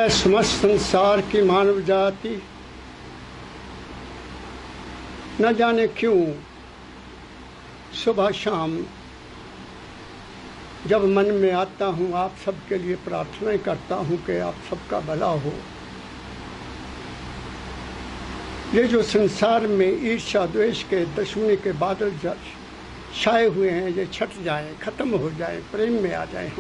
है समस्त संसार की मानव जाति। न जाने क्यों सुबह शाम जब मन में आता हूँ, आप सबके लिए प्रार्थना करता हूँ कि आप सबका भला हो। ये जो संसार में ईर्ष्या द्वेष के दुश्मनी के बादल छाए हुए हैं, ये छट जाए, खत्म हो जाए, प्रेम में आ जाए।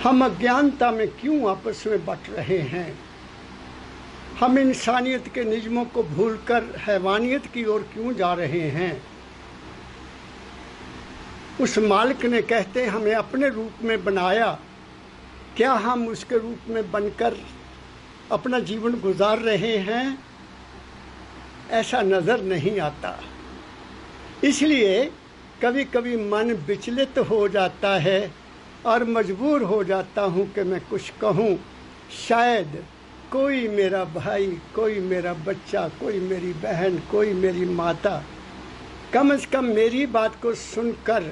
हम अज्ञानता में क्यों आपस में बट रहे हैं? हम इंसानियत के नियमों को भूलकर हैवानियत की ओर क्यों जा रहे हैं? उस मालिक ने कहते हमें अपने रूप में बनाया, क्या हम उसके रूप में बनकर अपना जीवन गुजार रहे हैं? ऐसा नज़र नहीं आता। इसलिए कभी कभी मन विचलित हो जाता है और मजबूर हो जाता हूँ कि मैं कुछ कहूँ। शायद कोई मेरा भाई, कोई मेरा बच्चा, कोई मेरी बहन, कोई मेरी माता कम से कम मेरी बात को सुनकर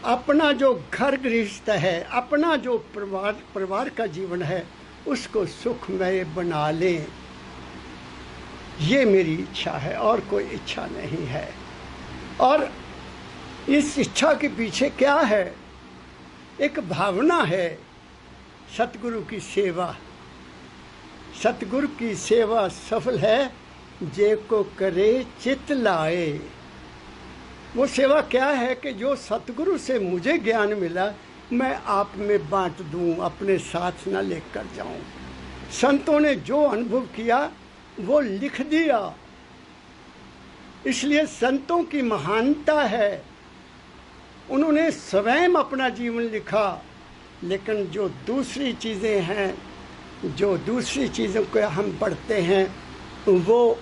अपना जो घर गृहस्थ है, अपना जो परिवार का जीवन है, उसको सुखमय बना लें। ये मेरी इच्छा है और कोई इच्छा नहीं है। और इस इच्छा के पीछे क्या है? एक भावना है, सतगुरु की सेवा। सतगुरु की सेवा सफल है जे को करे चित लाए। वो सेवा क्या है कि जो सतगुरु से मुझे ज्ञान मिला मैं आप में बांट दूं, अपने साथ न लेकर जाऊं। संतों ने जो अनुभव किया वो लिख दिया। इसलिए संतों की महानता है, उन्होंने स्वयं अपना जीवन लिखा। लेकिन जो दूसरी चीज़ें हैं, जो दूसरी चीज़ों को हम पढ़ते हैं, वो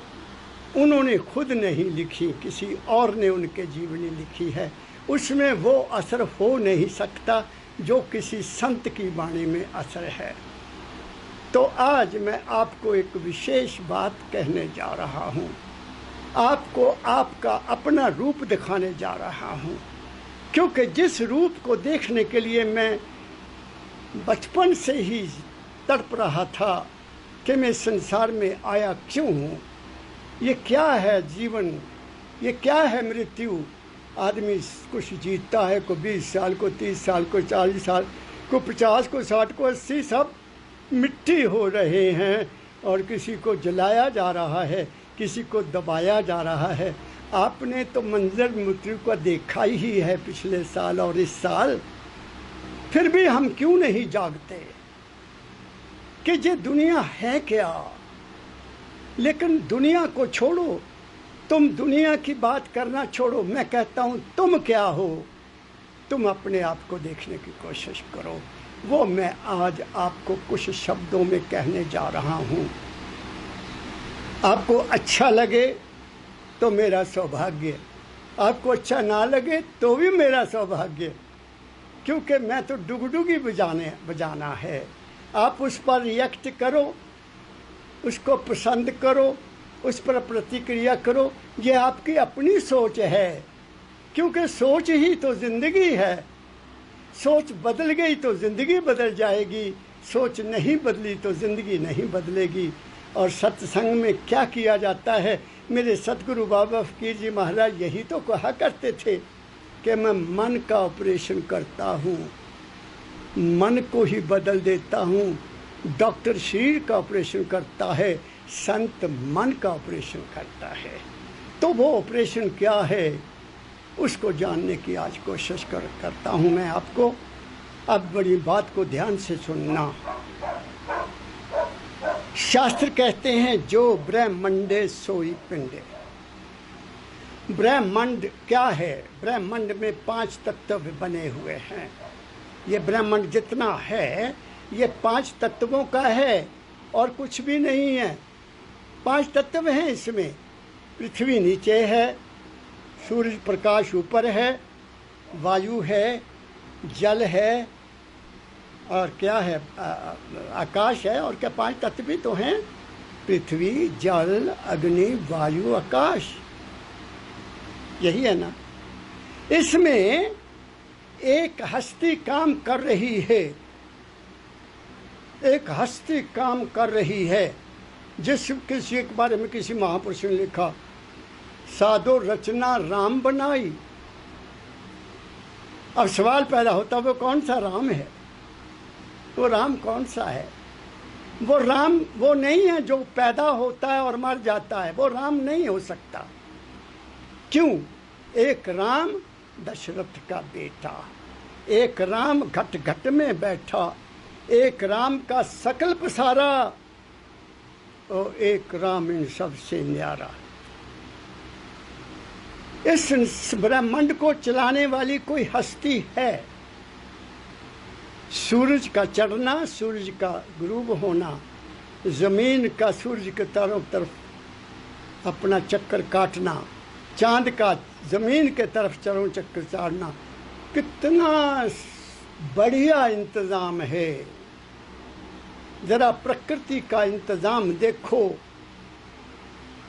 उन्होंने खुद नहीं लिखी, किसी और ने उनके जीवनी लिखी है। उसमें वो असर हो नहीं सकता जो किसी संत की वाणी में असर है। तो आज मैं आपको एक विशेष बात कहने जा रहा हूँ। आपको आपका अपना रूप दिखाने जा रहा हूँ, क्योंकि जिस रूप को देखने के लिए मैं बचपन से ही तड़प रहा था कि मैं संसार में आया क्यों हूँ, ये क्या है जीवन, ये क्या है मृत्यु। आदमी कुछ जीतता है, को 20 साल, को 30 साल, को 40 साल, को 50, को 60, को 80, सब मिट्टी हो रहे हैं। और किसी को जलाया जा रहा है, किसी को दबाया जा रहा है। आपने तो मंजर मृत्यु का देखा ही है पिछले साल और इस साल। फिर भी हम क्यों नहीं जागते कि ये दुनिया है क्या? लेकिन दुनिया को छोड़ो, तुम दुनिया की बात करना छोड़ो। मैं कहता हूँ तुम क्या हो, तुम अपने आप को देखने की कोशिश करो। वो मैं आज आपको कुछ शब्दों में कहने जा रहा हूँ। आपको अच्छा लगे तो मेरा सौभाग्य, आपको अच्छा ना लगे तो भी मेरा सौभाग्य, क्योंकि मैं तो डुगडुगी बजाना है। आप उस पर रिएक्ट करो, उसको पसंद करो, उस पर प्रतिक्रिया करो, ये आपकी अपनी सोच है। क्योंकि सोच ही तो ज़िंदगी है। सोच बदल गई तो ज़िंदगी बदल जाएगी, सोच नहीं बदली तो ज़िंदगी नहीं बदलेगी। और सत्संग में क्या किया जाता है? मेरे सतगुरु बाबा फकीर जी महाराज यही तो कहा करते थे कि मैं मन का ऑपरेशन करता हूँ, मन को ही बदल देता हूँ। डॉक्टर शरीर का ऑपरेशन करता है, संत मन का ऑपरेशन करता है। तो वो ऑपरेशन क्या है, उसको जानने की आज कोशिश करता हूँ मैं आपको। अब बड़ी बात को ध्यान से सुनना। शास्त्र कहते हैं जो ब्रह्मंडे सोई पिंडे। ब्रह्मांड क्या है? ब्रह्मांड में 5 तत्व बने हुए हैं। ये ब्रह्मांड जितना है ये 5 तत्वों का है और कुछ भी नहीं है। 5 तत्व हैं इसमें। पृथ्वी नीचे है, सूर्य प्रकाश ऊपर है, वायु है, जल है, और क्या है? आकाश है। और क्या 5 तत्व भी तो हैं? पृथ्वी, जल, अग्नि, वायु, आकाश, यही है ना। इसमें एक हस्ती काम कर रही है एक हस्ती काम कर रही है। जिस किसी के बारे में किसी महापुरुष ने लिखा, साधो रचना राम बनाई। अब सवाल पैदा होता, वो कौन सा राम है? वो राम कौन सा है? वो राम वो नहीं है जो पैदा होता है और मर जाता है। वो राम नहीं हो सकता। क्यों? एक राम दशरथ का बेटा, एक राम घट घट में बैठा, एक राम का सकल्प सारा, और एक राम इन सबसे न्यारा। इस ब्रह्मांड को चलाने वाली कोई हस्ती है। सूरज का चढ़ना, सूरज का गुरूब होना, जमीन का सूरज के चारों तरफ अपना चक्कर काटना, चांद का जमीन के तरफ चारों चक्कर चाड़ना, कितना बढ़िया इंतजाम है। जरा प्रकृति का इंतजाम देखो,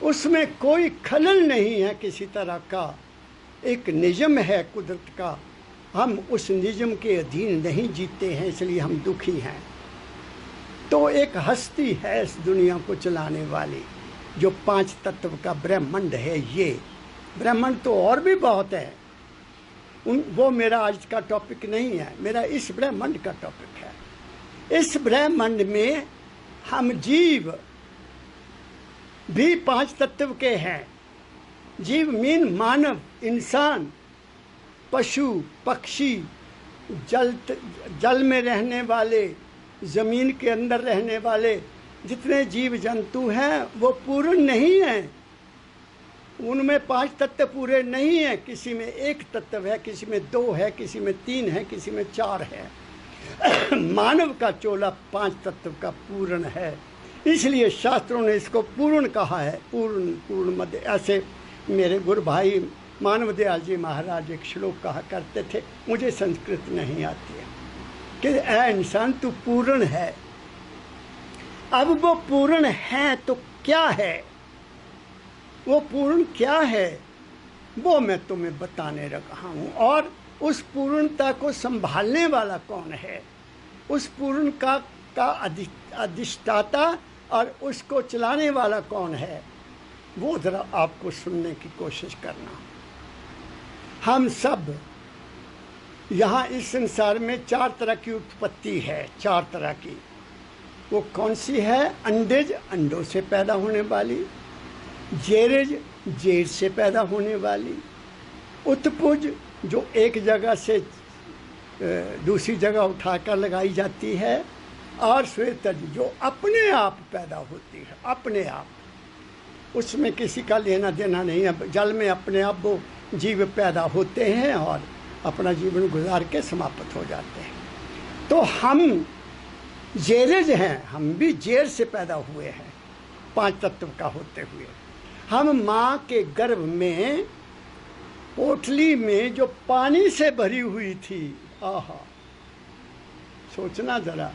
उसमें कोई खलल नहीं है किसी तरह का। एक नियम है कुदरत का, हम उस नियम के अधीन नहीं जीते हैं, इसलिए हम दुखी हैं। तो एक हस्ती है इस दुनिया को चलाने वाली, जो 5 तत्व का ब्रह्मांड है। ये ब्रह्मांड तो और भी बहुत है, वो मेरा आज का टॉपिक नहीं है। मेरा इस ब्रह्मांड का टॉपिक है। इस ब्रह्मांड में हम जीव भी 5 तत्व के हैं। जीव मीन मानव, इंसान, पशु, पक्षी, जल में रहने वाले, जमीन के अंदर रहने वाले जितने जीव जंतु हैं वो पूर्ण नहीं हैं। उनमें 5 तत्व पूरे नहीं हैं। किसी में 1 तत्व है, किसी में 2 है, किसी में 3 है, किसी में 4 है। मानव का चोला 5 तत्व का पूर्ण है, इसलिए शास्त्रों ने इसको पूर्ण कहा है। पूर्ण पूर्ण मध्य। ऐसे मेरे गुरु भाई मानव दयाल जी महाराज एक श्लोक कहा करते थे, मुझे संस्कृत नहीं आती है, कि ऐ इंसान तू पूर्ण है। अब वो पूर्ण है तो क्या है? वो पूर्ण क्या है वो मैं तुम्हें बताने रहा हूँ। और उस पूर्णता को संभालने वाला कौन है, उस पूर्ण का अधिष्ठाता और उसको चलाने वाला कौन है, वो ज़रा आपको सुनने की कोशिश करना। हम सब यहाँ इस संसार में 4 तरह की उत्पत्ति है। 4 तरह की। वो कौन सी है? अंडेज, अंडों से पैदा होने वाली, जेरेज, जेर से पैदा होने वाली, उत्पुज जो एक जगह से दूसरी जगह उठाकर लगाई जाती है, और श्वेतज जो अपने आप पैदा होती है, अपने आप, उसमें किसी का लेना देना नहीं है। जल में अपने आप वो जीव पैदा होते हैं और अपना जीवन गुजार के समाप्त हो जाते हैं। तो हम जेरेज हैं, हम भी जेर से पैदा हुए हैं 5 तत्व का होते हुए। हम माँ के गर्भ में पोटली में जो पानी से भरी हुई थी, आहा, सोचना जरा,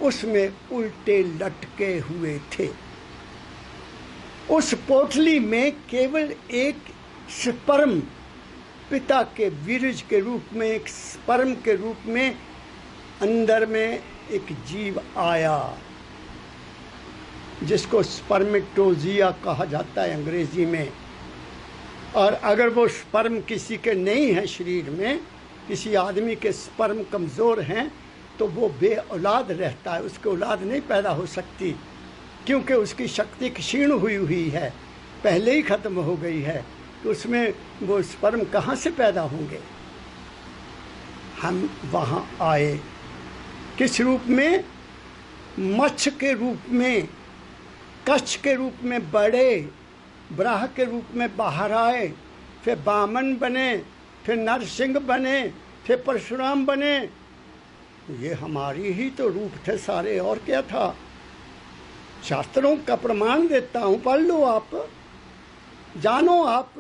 उसमें उल्टे लटके हुए थे। उस पोटली में केवल एक स्पर्म, पिता के वीर्य के रूप में, एक स्पर्म के रूप में अंदर में एक जीव आया, जिसको स्पर्मेटोजिया कहा जाता है अंग्रेजी में। और अगर वो स्पर्म किसी के नहीं है शरीर में, किसी आदमी के स्पर्म कमज़ोर हैं, तो वो बे औलाद रहता है, उसकी औलाद नहीं पैदा हो सकती, क्योंकि उसकी शक्ति क्षीण हुई है, पहले ही ख़त्म हो गई है। तो उसमें वो स्पर्म कहाँ से पैदा होंगे? हम वहाँ आए किस रूप में? मच्छ के रूप में, कच्छ के रूप में बढ़े, ब्राह के रूप में बाहर आए, फिर बामन बने, फिर नरसिंह बने, फिर परशुराम बने। ये हमारी ही तो रूप थे सारे, और क्या था? शास्त्रों का प्रमाण देता हूँ, पढ़ लो आप, जानो आप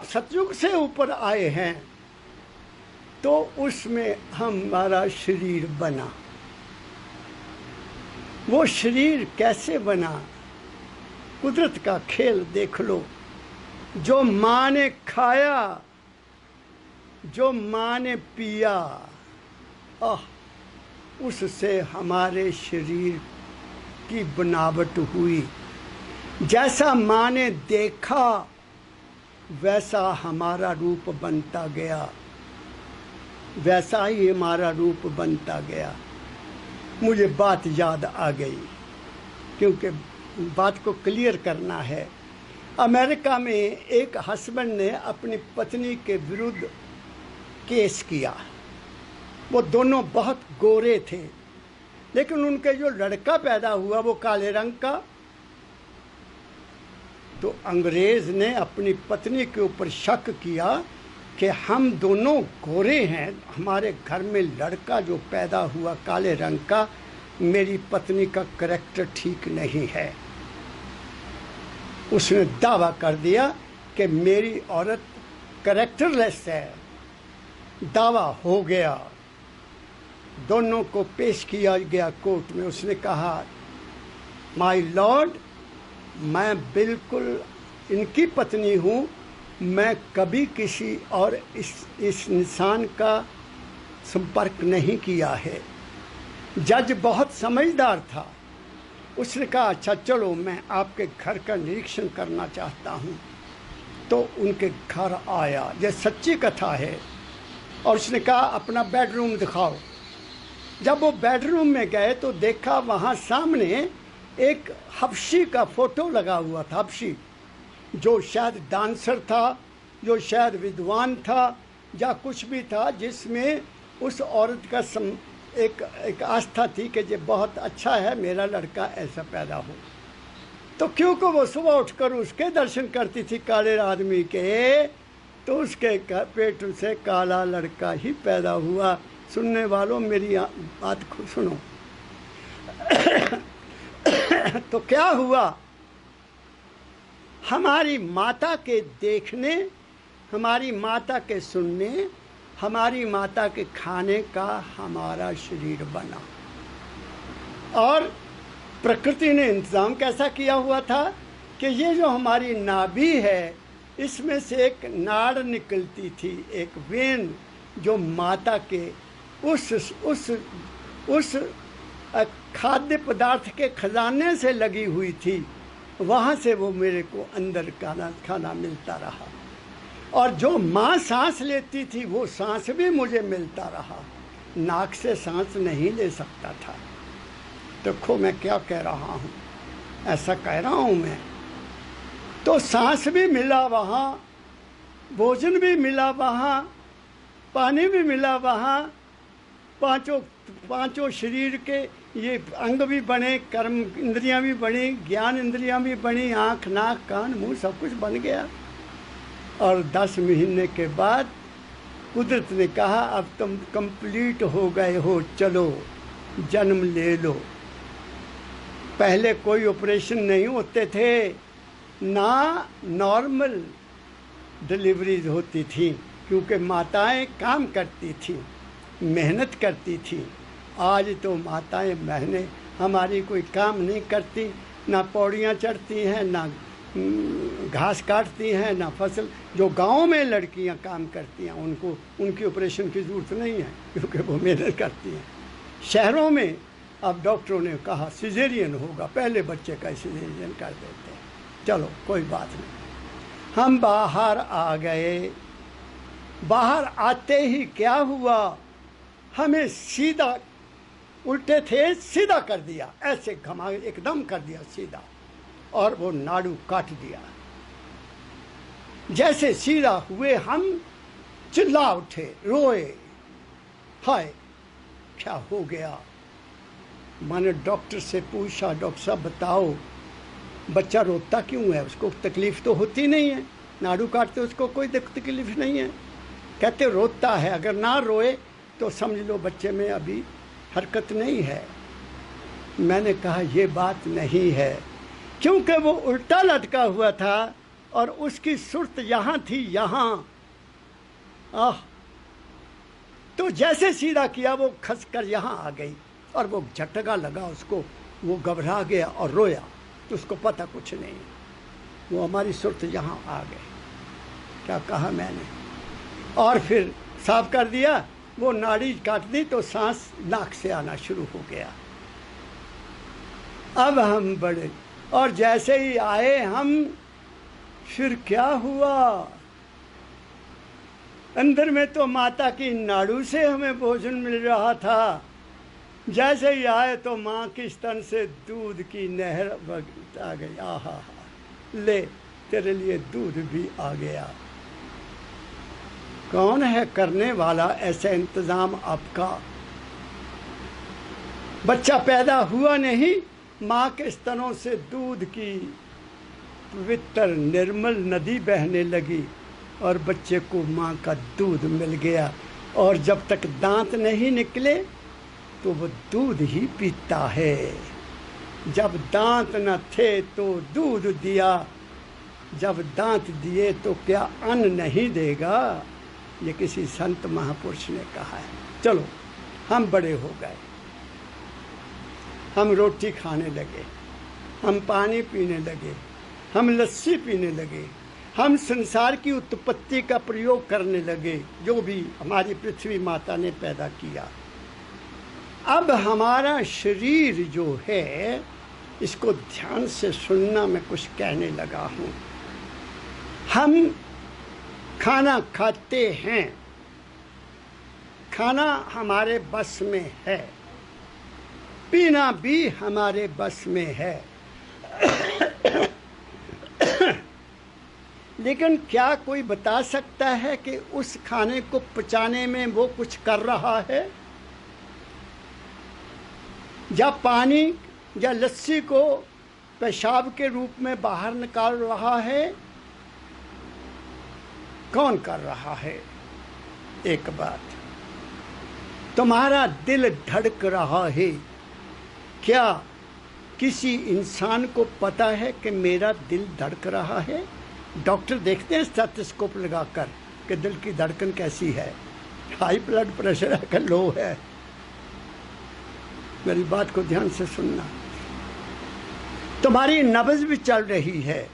सतयुग से ऊपर आए हैं। तो उसमें हमारा शरीर बना। वो शरीर कैसे बना? कुदरत का खेल देख लो। जो माँ ने खाया, जो माँ ने पिया, उससे हमारे शरीर की बनावट हुई। जैसा माँ ने देखा वैसा हमारा रूप बनता गया, वैसा ही हमारा रूप बनता गया। मुझे बात याद आ गई, क्योंकि बात को क्लियर करना है। अमेरिका में एक हस्बैंड ने अपनी पत्नी के विरुद्ध केस किया। वो दोनों बहुत गोरे थे, लेकिन उनके जो लड़का पैदा हुआ वो काले रंग का। तो अंग्रेज ने अपनी पत्नी के ऊपर शक किया कि हम दोनों गोरे हैं, हमारे घर में लड़का जो पैदा हुआ काले रंग का, मेरी पत्नी का करैक्टर ठीक नहीं है। उसने दावा कर दिया कि मेरी औरत करैक्टरलेस है। दावा हो गया, दोनों को पेश किया गया कोर्ट में। उसने कहा, माय लॉर्ड, मैं बिल्कुल इनकी पत्नी हूँ, मैं कभी किसी और इस इंसान का संपर्क नहीं किया है। जज बहुत समझदार था। उसने कहा, अच्छा चलो मैं आपके घर का निरीक्षण करना चाहता हूँ। तो उनके घर आया, यह सच्ची कथा है, और उसने कहा अपना बेडरूम दिखाओ। जब वो बेडरूम में गए तो देखा वहाँ सामने एक हबशी का फोटो लगा हुआ था। हबशी जो शायद डांसर था, जो शायद विद्वान था, या कुछ भी था, जिसमें उस औरत का एक आस्था थी कि ये बहुत अच्छा है, मेरा लड़का ऐसा पैदा हो। तो क्योंकि वो सुबह उठकर उसके दर्शन करती थी काले आदमी के, तो उसके पेट से काला लड़का ही पैदा हुआ। सुनने वालों मेरी बात को सुनो। तो क्या हुआ, हमारी माता के देखने, हमारी माता के सुनने, हमारी माता के खाने का हमारा शरीर बना। और प्रकृति ने इंतज़ाम कैसा किया हुआ था कि ये जो हमारी नाभि है, इसमें से एक नाड़ निकलती थी, एक वेन, जो माता के उस खाद्य पदार्थ के खजाने से लगी हुई थी। वहाँ से वो मेरे को अंदर खाना मिलता रहा। और जो माँ सांस लेती थी वो सांस भी मुझे मिलता रहा। नाक से सांस नहीं ले सकता था। देखो मैं क्या कह रहा हूँ, ऐसा कह रहा हूँ मैं। तो सांस भी मिला वहाँ, भोजन भी मिला वहाँ, पानी भी मिला वहाँ, पांचों शरीर के ये अंग भी बने, कर्म इंद्रियां भी बनी, ज्ञान इंद्रियां भी बनी, आँख नाक कान मुंह सब कुछ बन गया। और 10 महीने के बाद कुदरत ने कहा, अब तुम कंप्लीट हो गए हो, चलो जन्म ले लो। पहले कोई ऑपरेशन नहीं होते थे, ना नॉर्मल डिलीवरीज होती थी, क्योंकि माताएं काम करती थी, मेहनत करती थी। आज तो माताएं हमारी कोई काम नहीं करती, ना पौड़ियाँ चढ़ती हैं, ना घास काटती हैं, ना फसल। जो गांव में लड़कियां काम करती हैं उनको उनकी ऑपरेशन की ज़रूरत नहीं है, क्योंकि वो मेहनत करती हैं। शहरों में अब डॉक्टरों ने कहा सिजेरियन होगा, पहले बच्चे का सिजेरियन कर देते हैं। चलो कोई बात नहीं। हम बाहर आ गए। बाहर आते ही क्या हुआ, हमें सीधा, उल्टे थे सीधा कर दिया, ऐसे घमा एकदम कर दिया सीधा, और वो नाड़ू काट दिया। जैसे सीधा हुए हम चिल्ला उठे, रोए, हाय क्या हो गया। मैंने डॉक्टर से पूछा, डॉक्टर साहब बताओ बच्चा रोता क्यों है, उसको तकलीफ़ तो होती नहीं है, नाड़ू काटते उसको कोई तकलीफ़ नहीं है। कहते रोता है, अगर ना रोए तो समझ लो बच्चे में अभी हरकत नहीं है। मैंने कहा ये बात नहीं है, क्योंकि वो उल्टा लटका हुआ था और उसकी सुर्त यहाँ थी, यहाँ। तो जैसे सीधा किया वो खस कर यहाँ आ गई और वो झटका लगा उसको, वो घबरा गया और रोया। तो उसको पता कुछ नहीं, वो हमारी सुर्त यहाँ आ गई। क्या कहा मैंने, और फिर साफ कर दिया वो नाड़ी काट दी तो सांस नाक से आना शुरू हो गया। अब हम बढ़े और जैसे ही आए हम, फिर क्या हुआ, अंदर में तो माता की नाड़ू से हमें भोजन मिल रहा था। जैसे ही आए तो माँ के स्तन से दूध की नहर आ गई। आहा, ले तेरे लिए दूध भी आ गया। कौन है करने वाला ऐसा इंतजाम आपका? बच्चा पैदा हुआ नहीं, माँ के स्तनों से दूध की पवित्र निर्मल नदी बहने लगी और बच्चे को माँ का दूध मिल गया। और जब तक दांत नहीं निकले तो वो दूध ही पीता है। जब दांत न थे तो दूध दिया, जब दांत दिए तो क्या अन्न नहीं देगा? ये किसी संत महापुरुष ने कहा है। चलो, हम बड़े हो गए, हम रोटी खाने लगे, हम पानी पीने लगे, हम लस्सी पीने लगे, हम संसार की उत्पत्ति का प्रयोग करने लगे, जो भी हमारी पृथ्वी माता ने पैदा किया। अब हमारा शरीर जो है, इसको ध्यान से सुनना, मैं कुछ कहने लगा हूँ। हम खाना खाते हैं, खाना हमारे बस में है, पीना भी हमारे बस में है। लेकिन क्या कोई बता सकता है कि उस खाने को पचाने में वो कुछ कर रहा है, या पानी या लस्सी को पेशाब के रूप में बाहर निकाल रहा है? कौन कर रहा है? एक बात, तुम्हारा दिल धड़क रहा है, क्या किसी इंसान को पता है कि मेरा दिल धड़क रहा है? डॉक्टर देखते हैं स्टेथोस्कोप लगाकर कि दिल की धड़कन कैसी है, हाई ब्लड प्रेशर है कि लो है। मेरी बात को ध्यान से सुनना। तुम्हारी नब्ज भी चल रही है,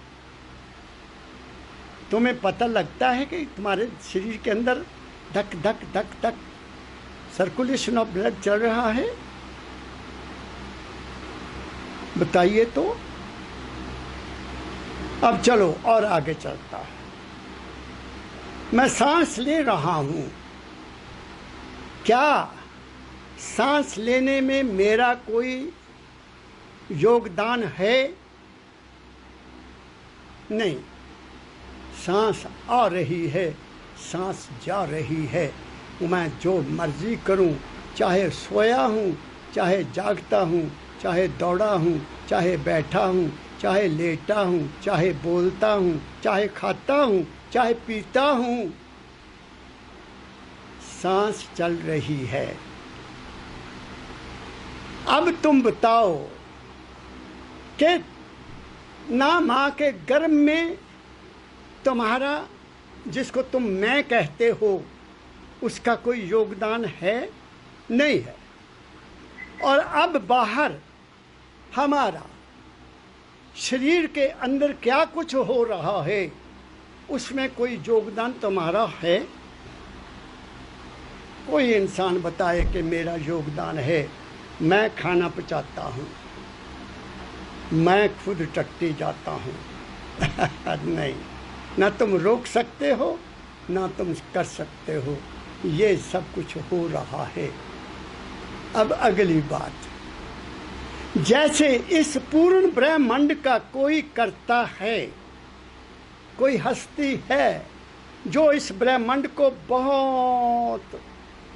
तुम्हें पता लगता है कि तुम्हारे शरीर के अंदर धक धक धक धक सर्कुलेशन ऑफ ब्लड चल रहा है? बताइए तो। अब चलो और आगे चलता है। मैं सांस ले रहा हूं, क्या सांस लेने में मेरा कोई योगदान है? नहीं। सांस आ रही है, सांस जा रही है, मैं जो मर्जी करूं, चाहे सोया हूं, चाहे जागता हूं, चाहे दौड़ा हूं, चाहे बैठा हूं, चाहे लेटा हूं, चाहे बोलता हूं, चाहे खाता हूं, चाहे पीता हूं, सांस चल रही है। अब तुम बताओ कि ना माँ के गर्भ में तुम्हारा, जिसको तुम मैं कहते हो, उसका कोई योगदान है? नहीं है। और अब बाहर हमारा शरीर के अंदर क्या कुछ हो रहा है, उसमें कोई योगदान तुम्हारा है? कोई इंसान बताए कि मेरा योगदान है। मैं खाना पचाता हूँ, मैं खुद टट्टी जाता हूँ। नहीं, ना तुम रोक सकते हो, ना तुम कर सकते हो, ये सब कुछ हो रहा है। अब अगली बात, जैसे इस पूर्ण ब्रह्मांड का कोई कर्ता है, कोई हस्ती है जो इस ब्रह्मांड को बहुत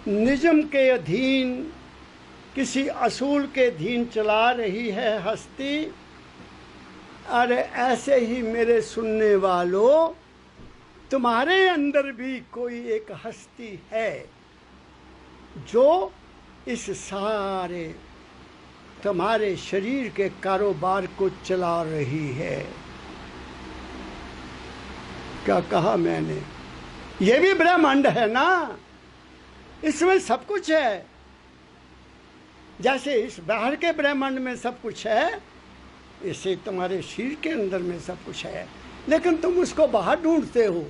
निजम के अधीन, किसी असूल के अधीन चला रही है हस्ती। अरे ऐसे ही मेरे सुनने वालों, तुम्हारे अंदर भी कोई एक हस्ती है जो इस सारे तुम्हारे शरीर के कारोबार को चला रही है। क्या कहा मैंने? ये भी ब्रह्मांड है ना, इसमें सब कुछ है। जैसे इस बाहर के ब्रह्मांड में सब कुछ है, ऐसे तुम्हारे शरीर के अंदर में सब कुछ है, लेकिन तुम उसको बाहर ढूंढते हो।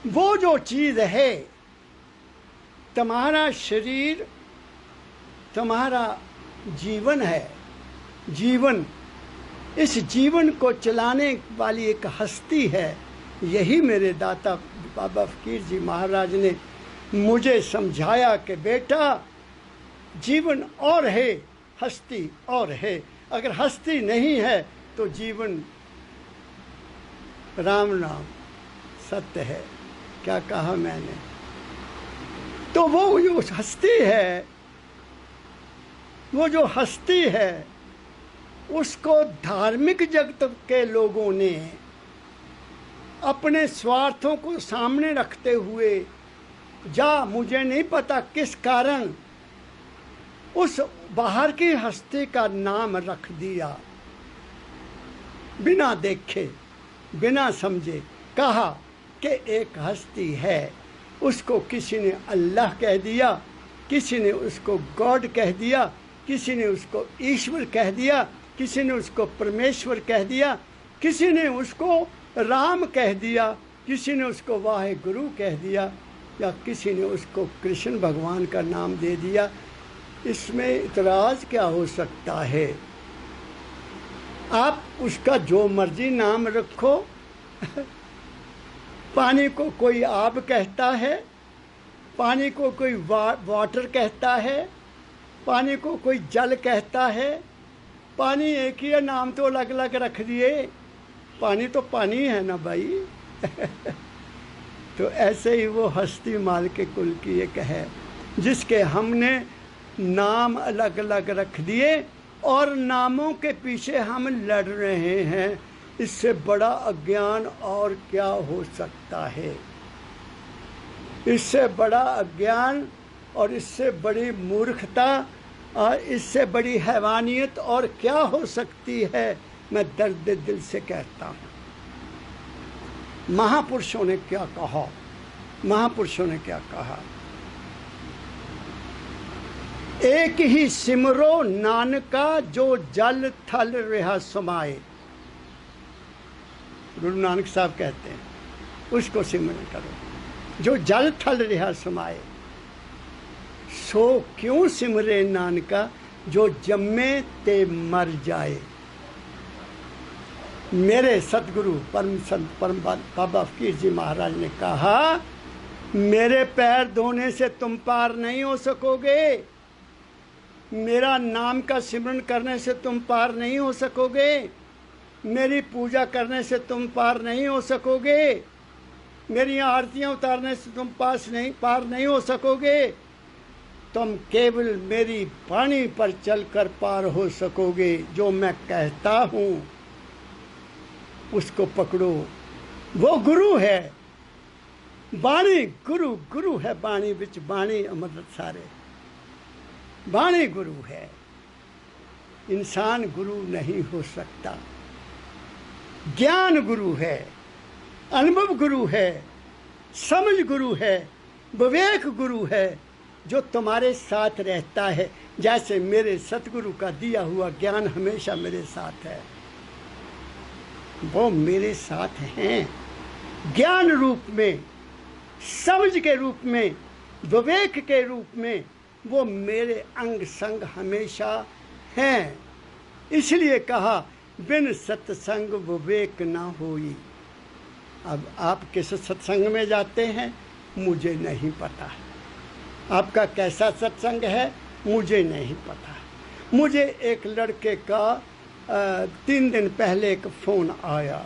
वो जो चीज़ है तुम्हारा शरीर तुम्हारा जीवन है। जीवन, इस जीवन को चलाने वाली एक हस्ती है। यही मेरे दाता बाबा फकीर जी महाराज ने मुझे समझाया कि बेटा जीवन और है, हस्ती और है। अगर हस्ती नहीं है तो जीवन राम नाम सत्य है। क्या कहा मैंने? तो वो जो हस्ती है, वो जो हस्ती है, उसको धार्मिक जगत के लोगों ने अपने स्वार्थों को सामने रखते हुए, मुझे नहीं पता किस कारण, उस बाहर की हस्ती का नाम रख दिया। बिना देखे, बिना समझे कहा कि एक हस्ती है। उसको किसी ने अल्लाह कह दिया, किसी ने उसको गॉड कह दिया, किसी ने उसको ईश्वर कह दिया, किसी ने उसको परमेश्वर कह दिया, किसी ने उसको राम कह दिया, किसी ने उसको वाहे गुरु कह दिया, या किसी ने उसको कृष्ण भगवान का नाम दे दिया। इसमें इतराज़ क्या हो सकता है? आप उसका जो मर्जी नाम रखो। पानी को कोई आब कहता है, पानी को कोई वाटर कहता है, पानी को कोई जल कहता है। पानी एक ही है, नाम तो अलग अलग रख दिए। पानी तो पानी है ना भाई। तो ऐसे ही वो हस्ती माल के कुल की एक है, जिसके हमने नाम अलग अलग रख दिए और नामों के पीछे हम लड़ रहे हैं। इससे बड़ा अज्ञान और क्या हो सकता है? इससे बड़ा अज्ञान और इससे बड़ी मूर्खता और इससे बड़ी हैवानियत और क्या हो सकती है? मैं दर्द दिल से कहता हूँ। महापुरुषों ने क्या कहा? महापुरुषों ने क्या कहा? एक ही सिमरो नानका जो जल थल रहा समाए। गुरु नानक साहब कहते हैं उसको सिमरन करो जो जल थल रहा समाए। सो क्यों सिमरे नानका जो जम्मे ते मर जाए। मेरे सतगुरु परम संत परम बाबा फकीर जी महाराज ने कहा, मेरे पैर धोने से तुम पार नहीं हो सकोगे, मेरा नाम का सिमरन करने से तुम पार नहीं हो सकोगे, मेरी पूजा करने से तुम पार नहीं हो सकोगे, मेरी आरतियां उतारने से तुम पार नहीं हो सकोगे। तुम केवल मेरी वाणी पर चलकर पार हो सकोगे। जो मैं कहता हूँ उसको पकड़ो। वो गुरु है। बाणी गुरु, गुरु है बाणी विच बाणी अमृत सारे। बाणी गुरु है। इंसान गुरु नहीं हो सकता। ज्ञान गुरु है, अनुभव गुरु है, समझ गुरु है, विवेक गुरु है, जो तुम्हारे साथ रहता है। जैसे मेरे सतगुरु का दिया हुआ ज्ञान हमेशा मेरे साथ है, वो मेरे साथ हैं। ज्ञान रूप में, समझ के रूप में, विवेक के रूप में वो मेरे अंग संग हमेशा हैं। इसलिए कहा बिन सत्संग विवेक ना होई। अब आप किस सत्संग में जाते हैं मुझे नहीं पता। आपका कैसा सत्संग है मुझे नहीं पता। मुझे एक लड़के का 3 दिन पहले एक फ़ोन आया,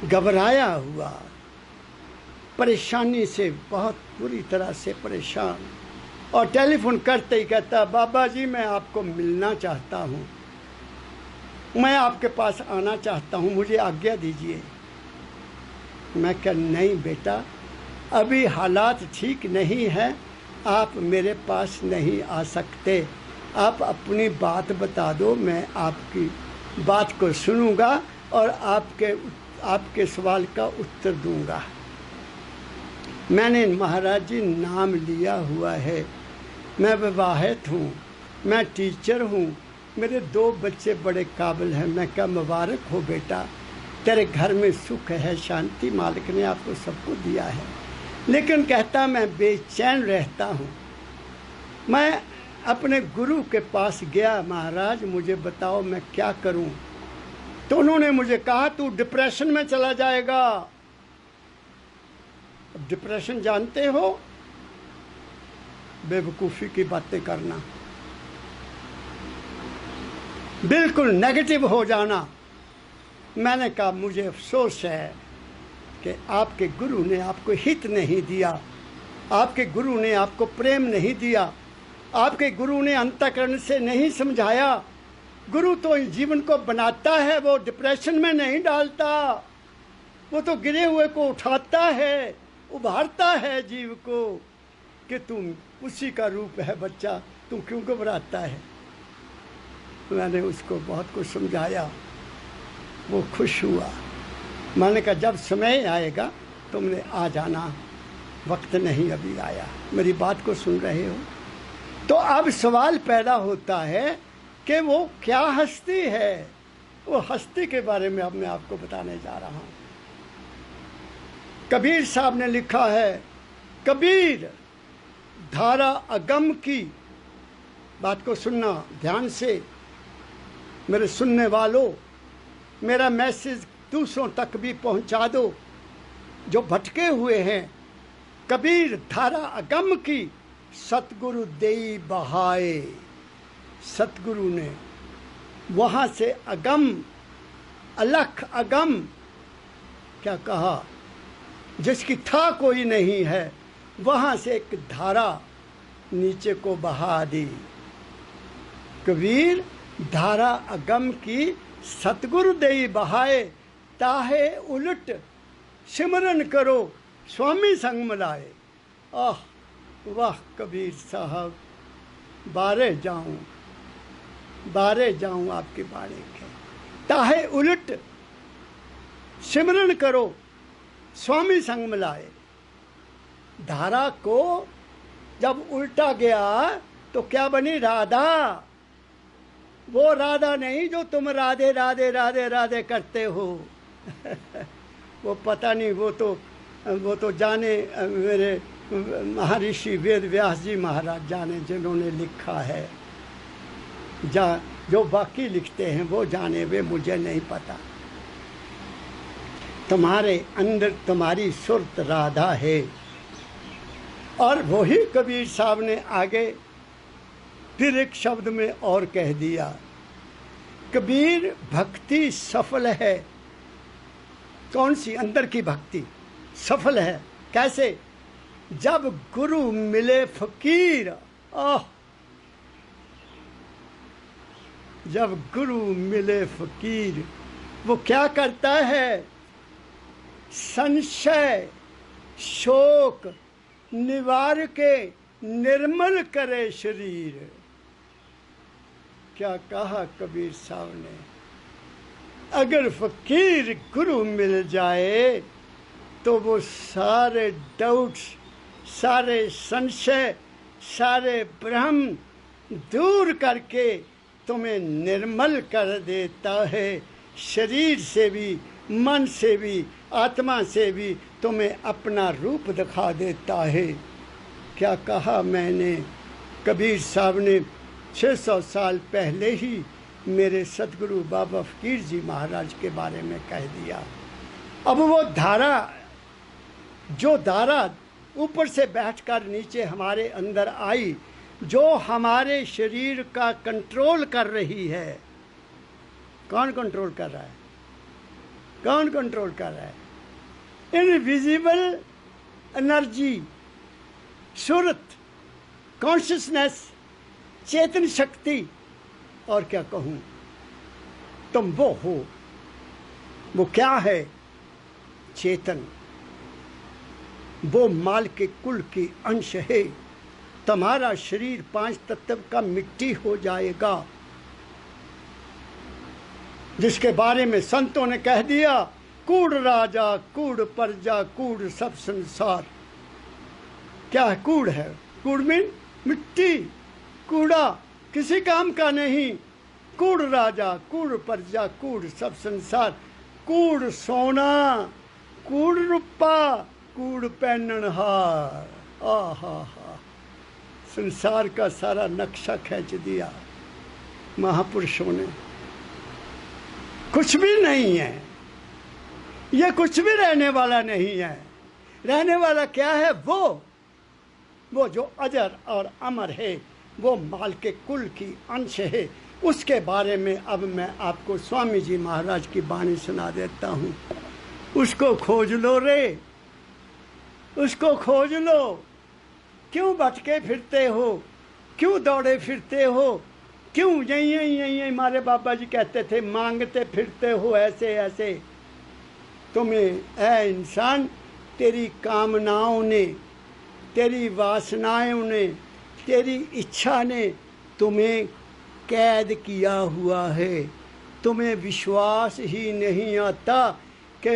घबराया हुआ, परेशानी से बहुत बुरी तरह से परेशान, और टेलीफोन करते ही कहता, बाबा जी मैं आपको मिलना चाहता हूँ, मैं आपके पास आना चाहता हूँ, मुझे आज्ञा दीजिए। मैं कहा नहीं बेटा, अभी हालात ठीक नहीं है, आप मेरे पास नहीं आ सकते। आप अपनी बात बता दो, मैं आपकी बात को सुनूंगा और आपके सवाल का उत्तर दूंगा। मैंने महाराज जी नाम लिया हुआ है, मैं विवाहित हूँ, मैं टीचर हूँ, मेरे 2 बच्चे बड़े काबिल हैं। मैं क्या मुबारक हो बेटा, तेरे घर में सुख है, शांति मालिक ने आपको सबको दिया है। लेकिन कहता मैं बेचैन रहता हूँ। मैं अपने गुरु के पास गया, महाराज मुझे बताओ मैं क्या करूँ। तो उन्होंने मुझे कहा तू डिप्रेशन में चला जाएगा। अब डिप्रेशन जानते हो, बेवकूफ़ी की बातें करना, बिल्कुल नेगेटिव हो जाना। मैंने कहा मुझे अफसोस है कि आपके गुरु ने आपको हित नहीं दिया, आपके गुरु ने आपको प्रेम नहीं दिया, आपके गुरु ने अंतःकरण से नहीं समझाया। गुरु तो जीवन को बनाता है, वो डिप्रेशन में नहीं डालता। वो तो गिरे हुए को उठाता है, उभारता है जीव को कि तुम उसी का रूप है बच्चा, तुम क्यों घबराता है। मैंने उसको बहुत कुछ समझाया, वो खुश हुआ। मैंने कहा जब समय आएगा तुमने आ जाना, वक्त नहीं अभी आया। मेरी बात को सुन रहे हो? तो अब सवाल पैदा होता है कि वो क्या हस्ती है। वो हस्ती के बारे में अब मैं आपको बताने जा रहा हूँ। कबीर साहब ने लिखा है, कबीर धारा अगम की। बात को सुनना ध्यान से मेरे सुनने वालों, मेरा मैसेज दूसरों तक भी पहुंचा दो जो भटके हुए हैं। कबीर धारा अगम की, सतगुरु देई बहाए। सतगुरु ने वहाँ से अगम, अलख अगम क्या कहा, जिसकी था कोई नहीं है, वहाँ से एक धारा नीचे को बहा दी। कबीर धारा अगम की, सतगुरु देई बहाए। ताहे उलट सिमरन करो, स्वामी संग मिलाए। आह वाह कबीर साहब, बारे जाऊं आपके बारे के। ताहे उलट सिमरन करो, स्वामी संग मिलाए। धारा को जब उल्टा गया तो क्या बनी? राधा। वो राधा नहीं जो तुम राधे राधे राधे राधे करते हो। वो पता नहीं, वो तो जाने मेरे महर्षि वेद व्यास जी महाराज जाने, जिन्होंने लिखा है। जो बाकी लिखते हैं वो जाने, वे मुझे नहीं पता। तुम्हारे अंदर तुम्हारी सुरत राधा है। और वही कबीर साहब ने आगे फिर एक शब्द में और कह दिया, कबीर भक्ति सफल है। कौन सी? अंदर की भक्ति सफल है। कैसे? जब गुरु मिले फकीर। आह, जब गुरु मिले फकीर, वो क्या करता है? संशय शोक निवार के निर्मल करे शरीर। क्या कहा कबीर साहब ने? अगर फकीर गुरु मिल जाए तो वो सारे डाउट्स, सारे संशय, सारे भ्रम दूर करके तुम्हें निर्मल कर देता है। शरीर से भी, मन से भी, आत्मा से भी तुम्हें अपना रूप दिखा देता है। क्या कहा मैंने? कबीर साहब ने 600 साल पहले ही मेरे सतगुरु बाबा फकीर जी महाराज के बारे में कह दिया। अब वो धारा, जो धारा ऊपर से बैठकर नीचे हमारे अंदर आई, जो हमारे शरीर का कंट्रोल कर रही है। कौन कंट्रोल कर रहा है? कौन कंट्रोल कर रहा है? इनविजिबल एनर्जी, सुरत, कॉन्शियसनेस, चेतन शक्ति। और क्या कहूँ, तुम वो हो। वो क्या है? चेतन। वो माल के कुल की अंश है। तुम्हारा शरीर 5 तत्व का मिट्टी हो जाएगा, जिसके बारे में संतों ने कह दिया, कूड़ राजा कूड़ प्रजा कूड़ सब संसार। क्या है? कूड़ है। कूड़ में मिट्टी, कूड़ा, किसी काम का नहीं। कूड़ राजा कूड़ प्रजा कूड़ सब संसार। कूड़ सोना, कूड़ रुपा, कूड़ पहननहार। आहा हा, संसार का सारा नक्शा खींच दिया महापुरुषों ने। कुछ भी नहीं है, ये कुछ भी रहने वाला नहीं है। रहने वाला क्या है? वो जो अजर और अमर है, वो माल के कुल की अंश है। उसके बारे में अब मैं आपको स्वामी जी महाराज की वाणी सुना देता हूँ। उसको खोज लो रे, उसको खोज लो। क्यों भटके फिरते हो, क्यों दौड़े फिरते हो, क्यों यही हमारे बाबा जी कहते थे, मांगते फिरते हो ऐसे ऐसे। तुम्हें ऐ इंसान, तेरी कामनाओं ने, तेरी वासनाओं ने, तेरी इच्छा ने तुम्हें कैद किया हुआ है। तुम्हें विश्वास ही नहीं आता कि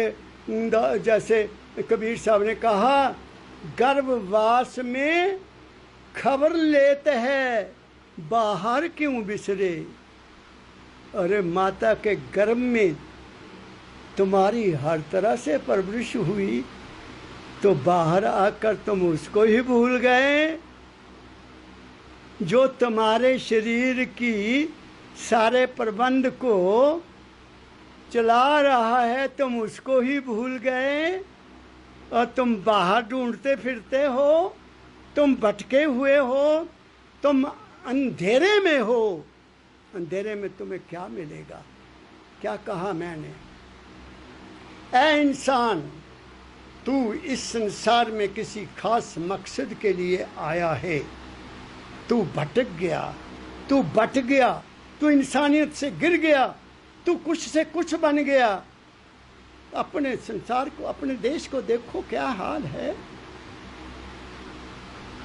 जैसे कबीर साहब ने कहा, गर्भवास में खबर लेते है, बाहर क्यों बिसरे। अरे माता के गर्भ में तुम्हारी हर तरह से परवरिश हुई, तो बाहर आकर तुम उसको ही भूल गए। जो तुम्हारे शरीर की सारे प्रबंध को चला रहा है, तुम उसको ही भूल गए और तुम बाहर ढूंढते फिरते हो। तुम भटके हुए हो, तुम अंधेरे में हो। अंधेरे में तुम्हें क्या मिलेगा? क्या कहा मैंने? ऐ इंसान, तू इस संसार में किसी खास मकसद के लिए आया है। तू भटक गया, तू बट गया, तू इंसानियत से गिर गया, तू कुछ से कुछ बन गया। अपने संसार को, अपने देश को देखो क्या हाल है।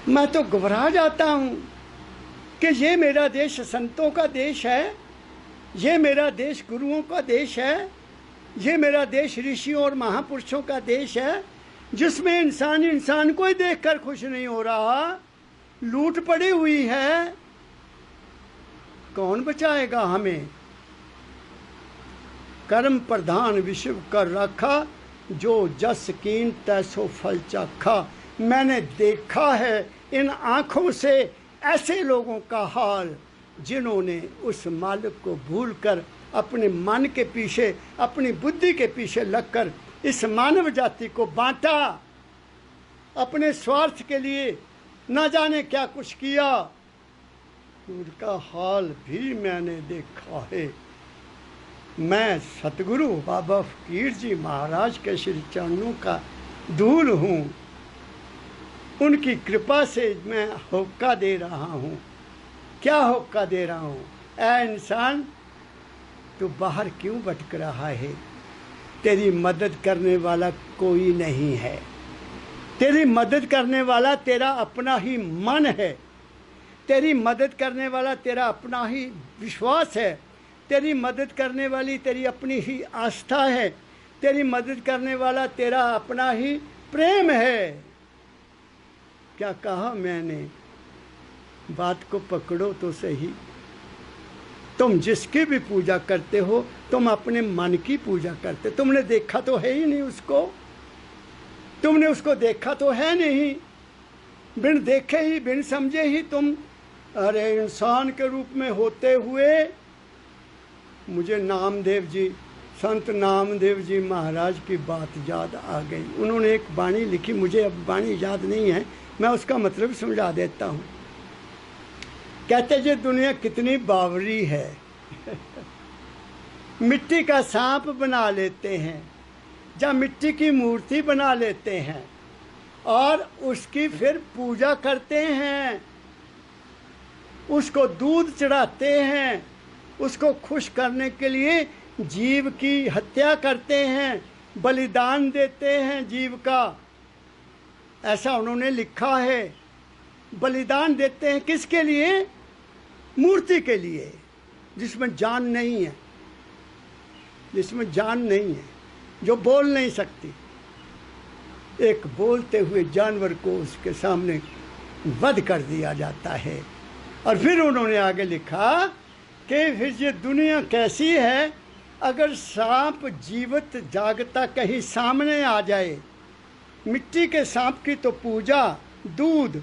मैं तो घबरा जाता हूं कि ये मेरा देश संतों का देश है, ये मेरा देश गुरुओं का देश है, ये मेरा देश ऋषियों और महापुरुषों का देश है, जिसमें इंसान को ही देखकर खुश नहीं हो रहा। लूट पड़ी हुई है। कौन बचाएगा हमें? कर्म प्रधान विश्व कर रखा, जो जस कीन तैसो फल चखा। मैंने देखा है इन आँखों से ऐसे लोगों का हाल, जिन्होंने उस मालिक को भूलकर अपने मन के पीछे, अपनी बुद्धि के पीछे लगकर इस मानव जाति को बांटा। अपने स्वार्थ के लिए न जाने क्या कुछ किया। उनका हाल भी मैंने देखा है। मैं सतगुरु बाबा फकीर जी महाराज के श्री चरणों का धूल हूँ। उनकी कृपा से मैं होक्का दे रहा हूँ। क्या होक्का दे रहा हूँ? ऐ इंसान, तू बाहर क्यों भटक रहा है? तेरी मदद करने वाला कोई नहीं है। तेरी मदद करने वाला तेरा अपना ही मन है। तेरी मदद करने वाला तेरा अपना ही विश्वास है। तेरी मदद करने वाली तेरी अपनी ही आस्था है। तेरी मदद करने वाला तेरा अपना ही प्रेम है। क्या कहा मैंने? बात को पकड़ो तो सही। तुम जिसकी भी पूजा करते हो, तुम अपने मन की पूजा करते। तुमने देखा तो है ही नहीं उसको, तुमने उसको देखा तो है नहीं। बिन देखे ही, बिन समझे ही तुम, अरे इंसान के रूप में होते हुए। मुझे नामदेव जी, संत नामदेव जी महाराज की बात याद आ गई। उन्होंने एक वाणी लिखी, मुझे अब वाणी याद नहीं है, मैं उसका मतलब समझा देता हूँ। कहते जी, दुनिया कितनी बावरी है। मिट्टी का सांप बना लेते हैं, या मिट्टी की मूर्ति बना लेते हैं और उसकी फिर पूजा करते हैं, उसको दूध चढ़ाते हैं, उसको खुश करने के लिए जीव की हत्या करते हैं, बलिदान देते हैं जीव का। ऐसा उन्होंने लिखा है। बलिदान देते हैं किसके लिए? मूर्ति के लिए, जिसमें जान नहीं है, जिसमें जान नहीं है, जो बोल नहीं सकती। एक बोलते हुए जानवर को उसके सामने वध कर दिया जाता है। और फिर उन्होंने आगे लिखा कि फिर ये दुनिया कैसी है, अगर सांप जीवित जागता कहीं सामने आ जाए मिट्टी के सांप की तो पूजा दूध,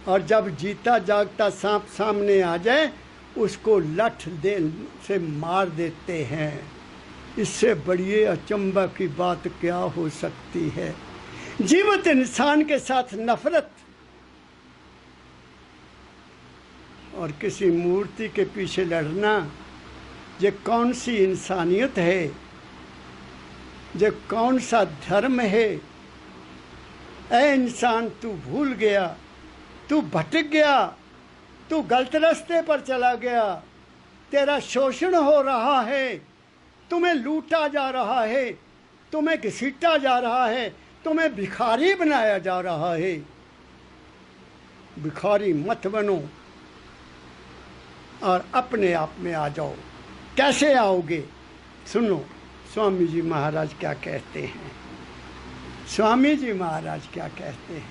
और जब जीता जागता सांप सामने आ जाए उसको लठ दे से मार देते हैं। इससे बड़ी अचंभा की बात क्या हो सकती है। जीवित इंसान के साथ नफरत और किसी मूर्ति के पीछे लड़ना, ये कौन सी इंसानियत है, ये कौन सा धर्म है। ऐ इंसान, तू भूल गया, तू भटक गया, तू गलत रास्ते पर चला गया, तेरा शोषण हो रहा है, तुम्हें लूटा जा रहा है, तुम्हें घसीटा जा रहा है, तुम्हें भिखारी बनाया जा रहा है। भिखारी मत बनो और अपने आप में आ जाओ। कैसे आओगे? सुनो स्वामी जी महाराज क्या कहते हैं। स्वामी जी महाराज क्या कहते हैं,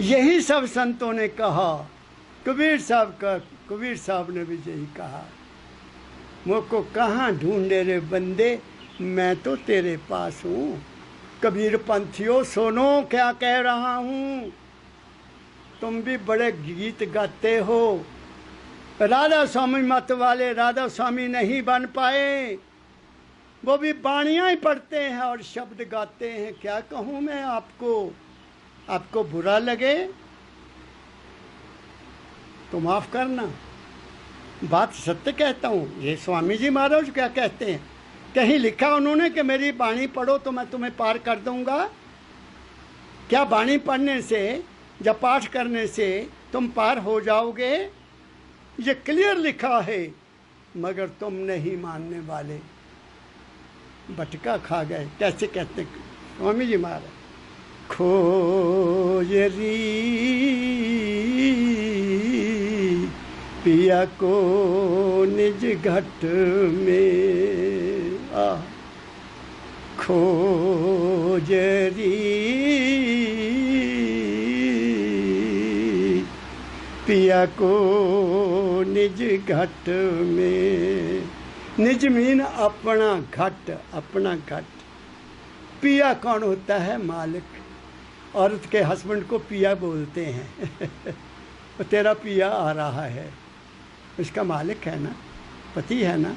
यही सब संतों ने कहा। कबीर साहब ने भी यही कहा, मुझको कहाँ ढूंढे रे बंदे, मैं तो तेरे पास हूँ। कबीर पंथियों सुनो क्या कह रहा हूँ। तुम भी बड़े गीत गाते हो, राधा स्वामी मत वाले राधा स्वामी नहीं बन पाए, वो भी बाणियाँ ही पढ़ते हैं और शब्द गाते हैं। क्या कहूँ मैं आपको, आपको बुरा लगे तो माफ़ करना, बात सत्य कहता हूँ। ये स्वामी जी महाराज क्या कहते हैं, कहीं लिखा उन्होंने कि मेरी बाणी पढ़ो तो मैं तुम्हें पार कर दूंगा? क्या बाणी पढ़ने से या पाठ करने से तुम पार हो जाओगे? ये क्लियर लिखा है, मगर तुम नहीं मानने वाले, बटका खा गए। कैसे कहते स्वामी जी महाराज, खोजरी पिया को निज घट में, खोजरी पिया को निज घट में। निज मीन अपना घट, अपना घट। पिया कौन होता है? मालिक। औरत के हस्बैंड को पिया बोलते हैं। तेरा पिया आ रहा है, उसका मालिक है ना, पति है ना।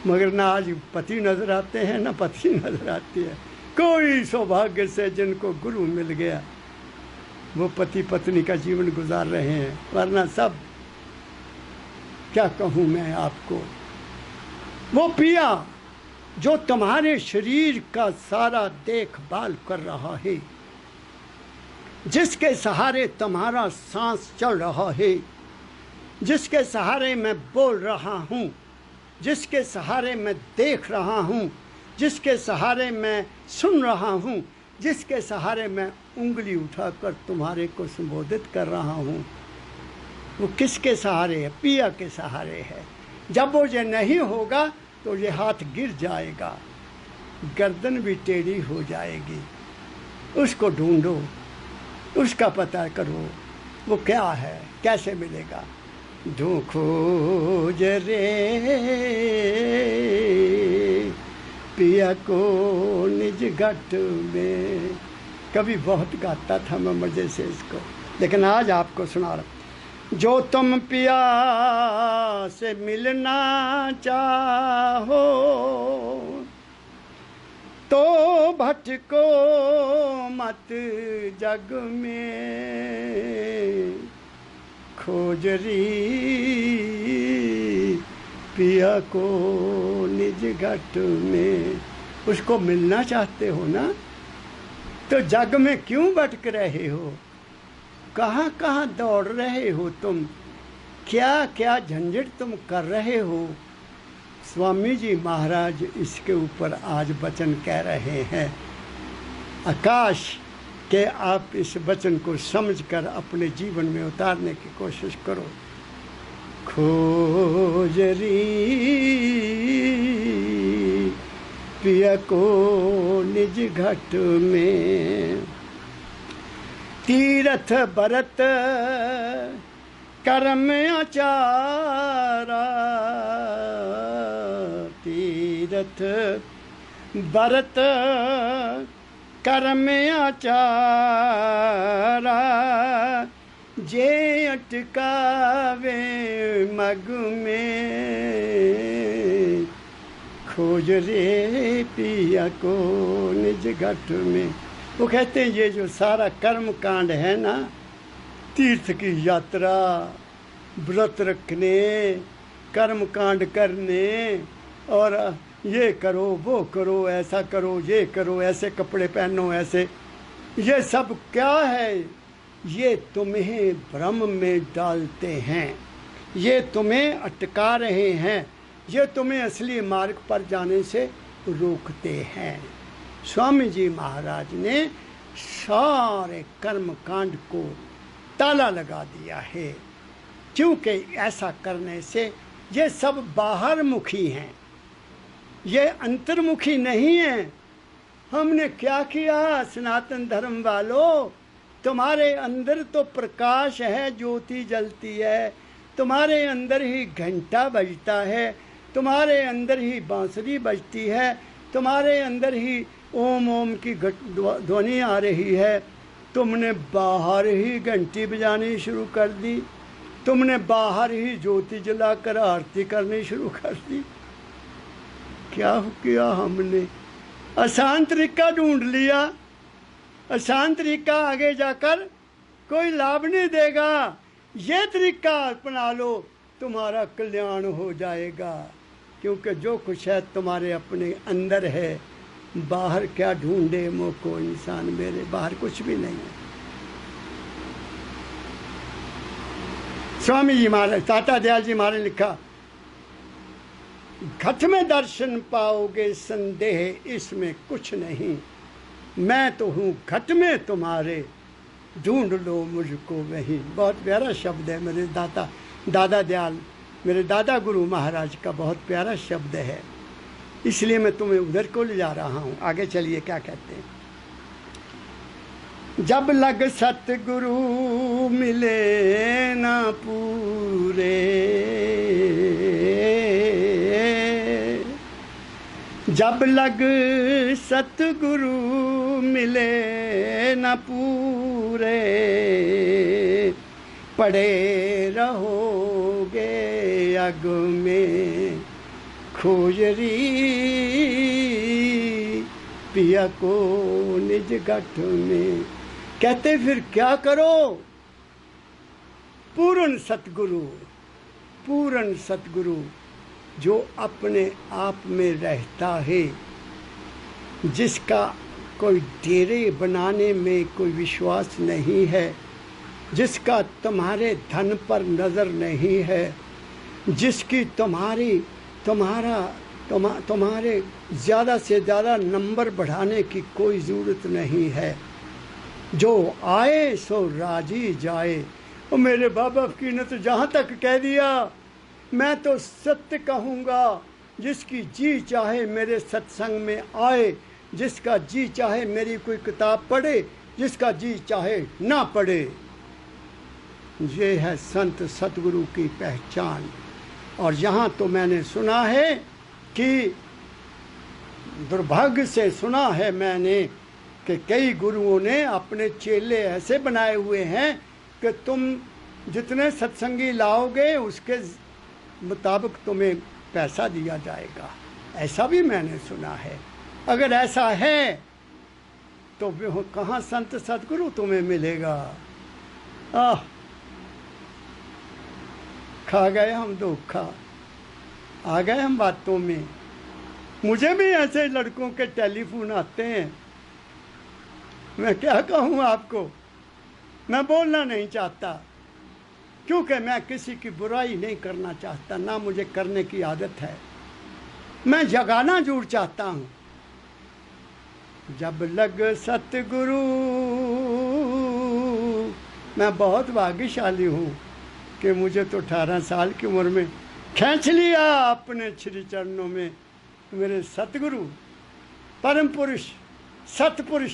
मगर ना आज पति नजर आते हैं ना पत्नी नजर आती है। कोई सौभाग्य से जिनको गुरु मिल गया वो पति पत्नी का जीवन गुजार रहे हैं, वरना सब क्या कहूँ मैं आपको। वो पिया जो तुम्हारे शरीर का सारा देखभाल कर रहा है, जिसके सहारे तुम्हारा सांस चल रहा है, जिसके सहारे मैं बोल रहा हूँ, जिसके सहारे मैं देख रहा हूँ, जिसके सहारे मैं सुन रहा हूँ, जिसके सहारे मैं उंगली उठाकर तुम्हारे को संबोधित कर रहा हूँ, वो किसके सहारे है? पिया के सहारे है। जब वो ये नहीं होगा तो ये हाथ गिर जाएगा, गर्दन भी टेढ़ी हो जाएगी। उसको ढूंढो, उसका पता करो, वो क्या है, कैसे मिलेगा। ढूंढो जरे पिया को निज घट में। कभी बहुत गाता था मैं मजे से इसको, लेकिन आज आपको सुना रहा। जो तुम पिया से मिलना चाहो तो भटको मत जग में, खोजरी पिया को निज घट में। उसको मिलना चाहते हो ना, तो जग में क्यों भटक रहे हो? कहाँ कहाँ दौड़ रहे हो तुम? क्या क्या झंझट तुम कर रहे हो? स्वामी जी महाराज इसके ऊपर आज वचन कह रहे हैं। आकाश के आप इस वचन को समझकर अपने जीवन में उतारने की कोशिश करो। खोजरी पिया को निज घट में, तीरथ बरत कर्म आचारा। तीरथ बरत कर्म आचारा जे अटकावे मग में, खोज रे पिया को निज घट में। वो कहते हैं ये जो सारा कर्म कांड है ना, तीर्थ की यात्रा, व्रत रखने, कर्म कांड करने, और ये करो वो करो, ऐसा करो ये करो, ऐसे कपड़े पहनो, ऐसे, ये सब क्या है? ये तुम्हें भ्रम में डालते हैं, ये तुम्हें अटका रहे हैं, ये तुम्हें असली मार्ग पर जाने से रोकते हैं। स्वामी जी महाराज ने सारे कर्म कांड को ताला लगा दिया है, क्योंकि ऐसा करने से ये सब बाहर मुखी हैं, ये अंतर्मुखी नहीं है। हमने क्या किया सनातन धर्म वालों? तुम्हारे अंदर तो प्रकाश है, ज्योति जलती है, तुम्हारे अंदर ही घंटा बजता है, तुम्हारे अंदर ही बांसुरी बजती है, तुम्हारे अंदर ही ओम ओम की ध्वनि आ रही है। तुमने बाहर ही घंटी बजानी शुरू कर दी, तुमने बाहर ही ज्योति जलाकर आरती करनी शुरू कर दी। क्या किया हमने? आसान तरीका ढूंढ लिया, आसान तरीका आगे जाकर कोई लाभ नहीं देगा। ये तरीका अपना लो, तुम्हारा कल्याण हो जाएगा, क्योंकि जो कुछ है तुम्हारे अपने अंदर है। बाहर क्या ढूंढे मोको इंसान मेरे, बाहर कुछ भी नहीं है। स्वामी जी महाराज, ताता दयाल जी महाराज लिखा, घट में दर्शन पाओगे संदेह इसमें कुछ नहीं, मैं तो हूँ घट में तुम्हारे, ढूंढ लो मुझको वही। बहुत प्यारा शब्द है मेरे दादा दयाल, मेरे दादा गुरु महाराज का बहुत प्यारा शब्द है, इसलिए मैं तुम्हें उधर को ले जा रहा हूँ। आगे चलिए क्या कहते हैं। जब लग सतगुरु मिले ना पूरे, जब लग सतगुरु मिले न पूरे, पड़े रहोगे अग में खोजरी पिया को निज गठ में। कहते फिर क्या करो? पूर्ण सतगुरु, पूर्ण सतगुरु जो अपने आप में रहता है, जिसका कोई डेरे बनाने में कोई विश्वास नहीं है, जिसका तुम्हारे धन पर नज़र नहीं है, जिसकी तुम्हारे ज़्यादा से ज़्यादा नंबर बढ़ाने की कोई ज़रूरत नहीं है, जो आए सो राजी जाए। और मेरे बाबा फकीर ने तो जहाँ तक कह दिया, मैं तो सत्य कहूँगा, जिसकी जी चाहे मेरे सत्संग में आए, जिसका जी चाहे मेरी कोई किताब पढ़े, जिसका जी चाहे ना पढ़े। ये है संत सतगुरु की पहचान। और यहाँ तो मैंने सुना है कि दुर्भाग्य से सुना है मैंने कि कई गुरुओं ने अपने चेले ऐसे बनाए हुए हैं कि तुम जितने सत्संगी लाओगे उसके मुताबिक तुम्हें पैसा दिया जाएगा। ऐसा भी मैंने सुना है। अगर ऐसा है तो कहाँ संत सतगुरु तुम्हें मिलेगा? खा गए हम धोखा, आ गए हम बातों में। मुझे भी ऐसे लड़कों के टेलीफोन आते हैं, मैं क्या कहूँ आपको, मैं बोलना नहीं चाहता, क्योंकि मैं किसी की बुराई नहीं करना चाहता, ना मुझे करने की आदत है। मैं जगाना जरूर चाहता हूँ। जब लग सतगुरु, मैं बहुत भाग्यशाली हूँ कि मुझे तो 18 साल की उम्र में खींच लिया अपने श्री चरणों में मेरे सतगुरु, परम पुरुष, सतपुरुष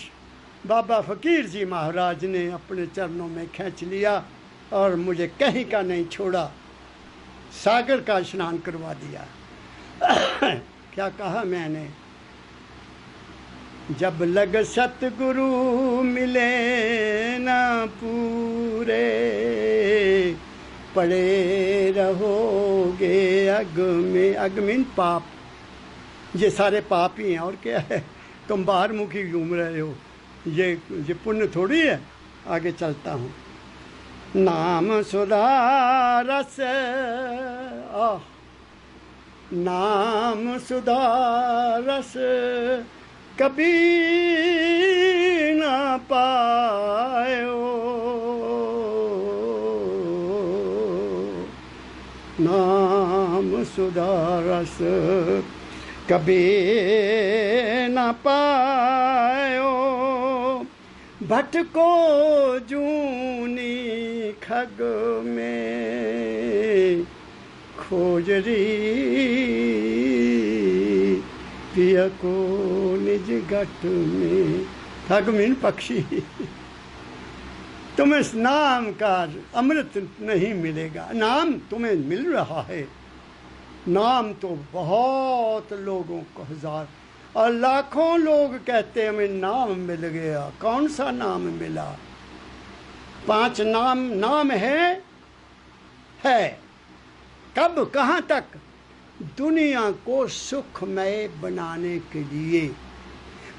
बाबा फकीर जी महाराज ने अपने चरणों में खींच लिया और मुझे कहीं का नहीं छोड़ा, सागर का स्नान करवा दिया। क्या कहा मैंने? जब लग सतगुरु मिले ना पूरे, पड़े रहोगे अग में। अग में पाप, ये सारे पाप ही हैं, और क्या है। तुम बाहर मुखी घूम रहे हो, ये पुण्य थोड़ी है। आगे चलता हूँ। नाम सुधा रस, नाम सुधा रस कभी ना पायो, नाम सुधा रस कभी न पायो। भटको जूनी खग में खोजरी, पिया को निज घट में। ठग मीन पक्षी। तुम्हें इस नाम का अमृत नहीं मिलेगा। नाम तुम्हें मिल रहा है, नाम तो बहुत लोगों को, हजार और लाखों लोग कहते हैं हमें नाम मिल गया। कौन सा नाम मिला? 5 नाम है कब, कहाँ तक? दुनिया को सुखमय बनाने के लिए,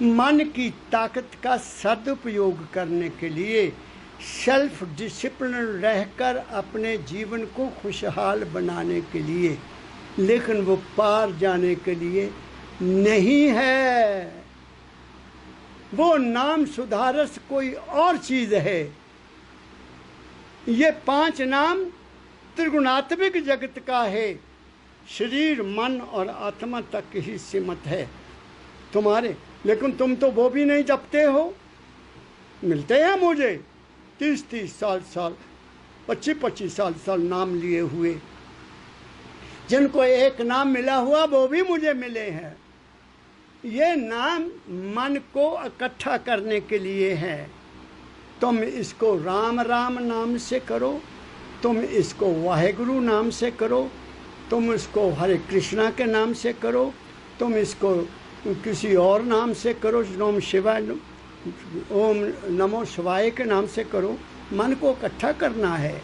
मन की ताकत का सदुपयोग करने के लिए, सेल्फ डिसिप्लिन रहकर अपने जीवन को खुशहाल बनाने के लिए, लेकिन वो पार जाने के लिए नहीं है। वो नाम सुधारस कोई और चीज है। ये 5 नाम त्रिगुणात्मक जगत का है। शरीर, मन और आत्मा तक ही सीमित है तुम्हारे, लेकिन तुम तो वो भी नहीं जपते हो। मिलते हैं मुझे 30 साल 25 साल नाम लिए हुए, जिनको एक नाम मिला हुआ वो भी मुझे मिले हैं। ये नाम मन को इकट्ठा करने के लिए है। तुम इसको राम राम नाम से करो, तुम इसको वाहेगुरु नाम से करो, तुम इसको हरे कृष्णा के नाम से करो, तुम इसको किसी और नाम से करो, ओम शिवाय, ओम नमो शिवाय के नाम से करो। मन को इकट्ठा करना है।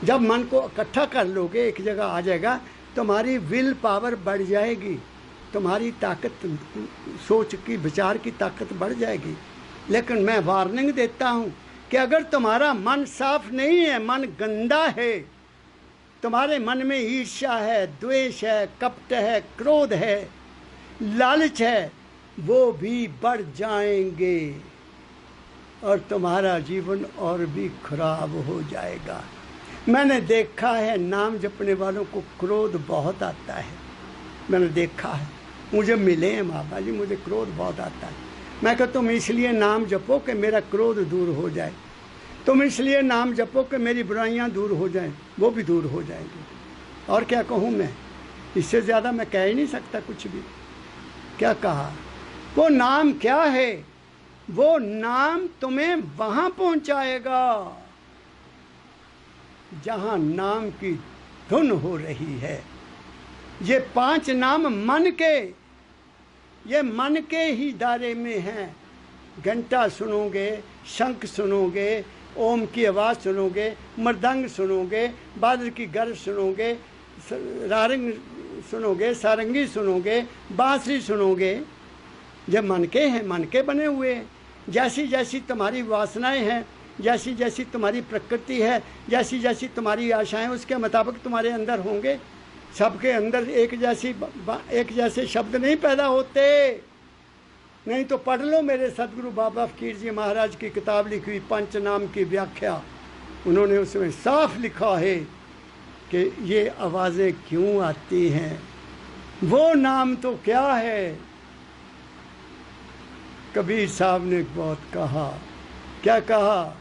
जब मन को इकट्ठा कर लोगे, एक जगह आ जाएगा, तुम्हारी विल पावर बढ़ जाएगी, तुम्हारी ताकत, सोच की, विचार की ताकत बढ़ जाएगी। लेकिन मैं वार्निंग देता हूँ कि अगर तुम्हारा मन साफ नहीं है, मन गंदा है, तुम्हारे मन में ईर्ष्या है, द्वेष है, कपट है, क्रोध है, लालच है, वो भी बढ़ जाएंगे और तुम्हारा जीवन और भी खराब हो जाएगा। मैंने देखा है नाम जपने वालों को क्रोध बहुत आता है। मैंने देखा है, मुझे मिले हैं बाबा जी, मुझे क्रोध बहुत आता है। मैं कहता तुम इसलिए नाम जपो कि मेरा क्रोध दूर हो जाए, तुम इसलिए नाम जपो कि मेरी बुराइयां दूर हो जाएं, वो भी दूर हो जाएंगी। और क्या कहूँ मैं, इससे ज़्यादा मैं कह ही नहीं सकता कुछ भी। क्या कहा? वो नाम क्या है? वो नाम तुम्हें वहाँ पहुँचाएगा जहाँ नाम की धुन हो रही है। ये 5 नाम मन के, ये मन के ही दायरे में हैं। घंटा सुनोगे, शंख सुनोगे, ओम की आवाज़ सुनोगे, मृदंग सुनोगे, बादल की गरज सुनोगे, रारंग सुनोगे, सारंगी सुनोगे, बांसुरी सुनोगे। जब मन के हैं, मन के बने हुए हैं। जैसी जैसी तुम्हारी वासनाएं हैं, जैसी जैसी तुम्हारी प्रकृति है, जैसी जैसी तुम्हारी आशाएं, उसके मुताबिक तुम्हारे अंदर होंगे। सबके अंदर एक जैसे शब्द नहीं पैदा होते। नहीं तो पढ़ लो मेरे सदगुरु बाबा फकीर जी महाराज की किताब लिखी हुई पंचनाम की व्याख्या। उन्होंने उसमें साफ लिखा है कि ये आवाज़ें क्यों आती हैं। वो नाम तो क्या है। कबीर साहब ने बहुत कहा, क्या कहा?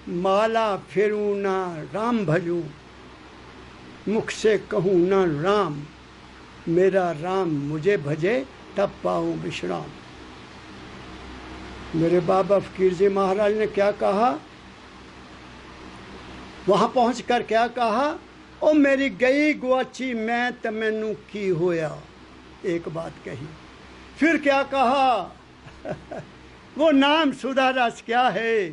माला फेरूं ना राम भजूं, मुख से कहूँ ना राम, मेरा राम मुझे भजे तब पाऊँ विश्राम। मेरे बाबा फकीर जी महाराज ने क्या कहा? वहाँ पहुँचकर क्या कहा? ओ मेरी गई गुआची मैं तमैनू की होया। एक बात कही। फिर क्या कहा? वो नाम सुधा रस क्या है?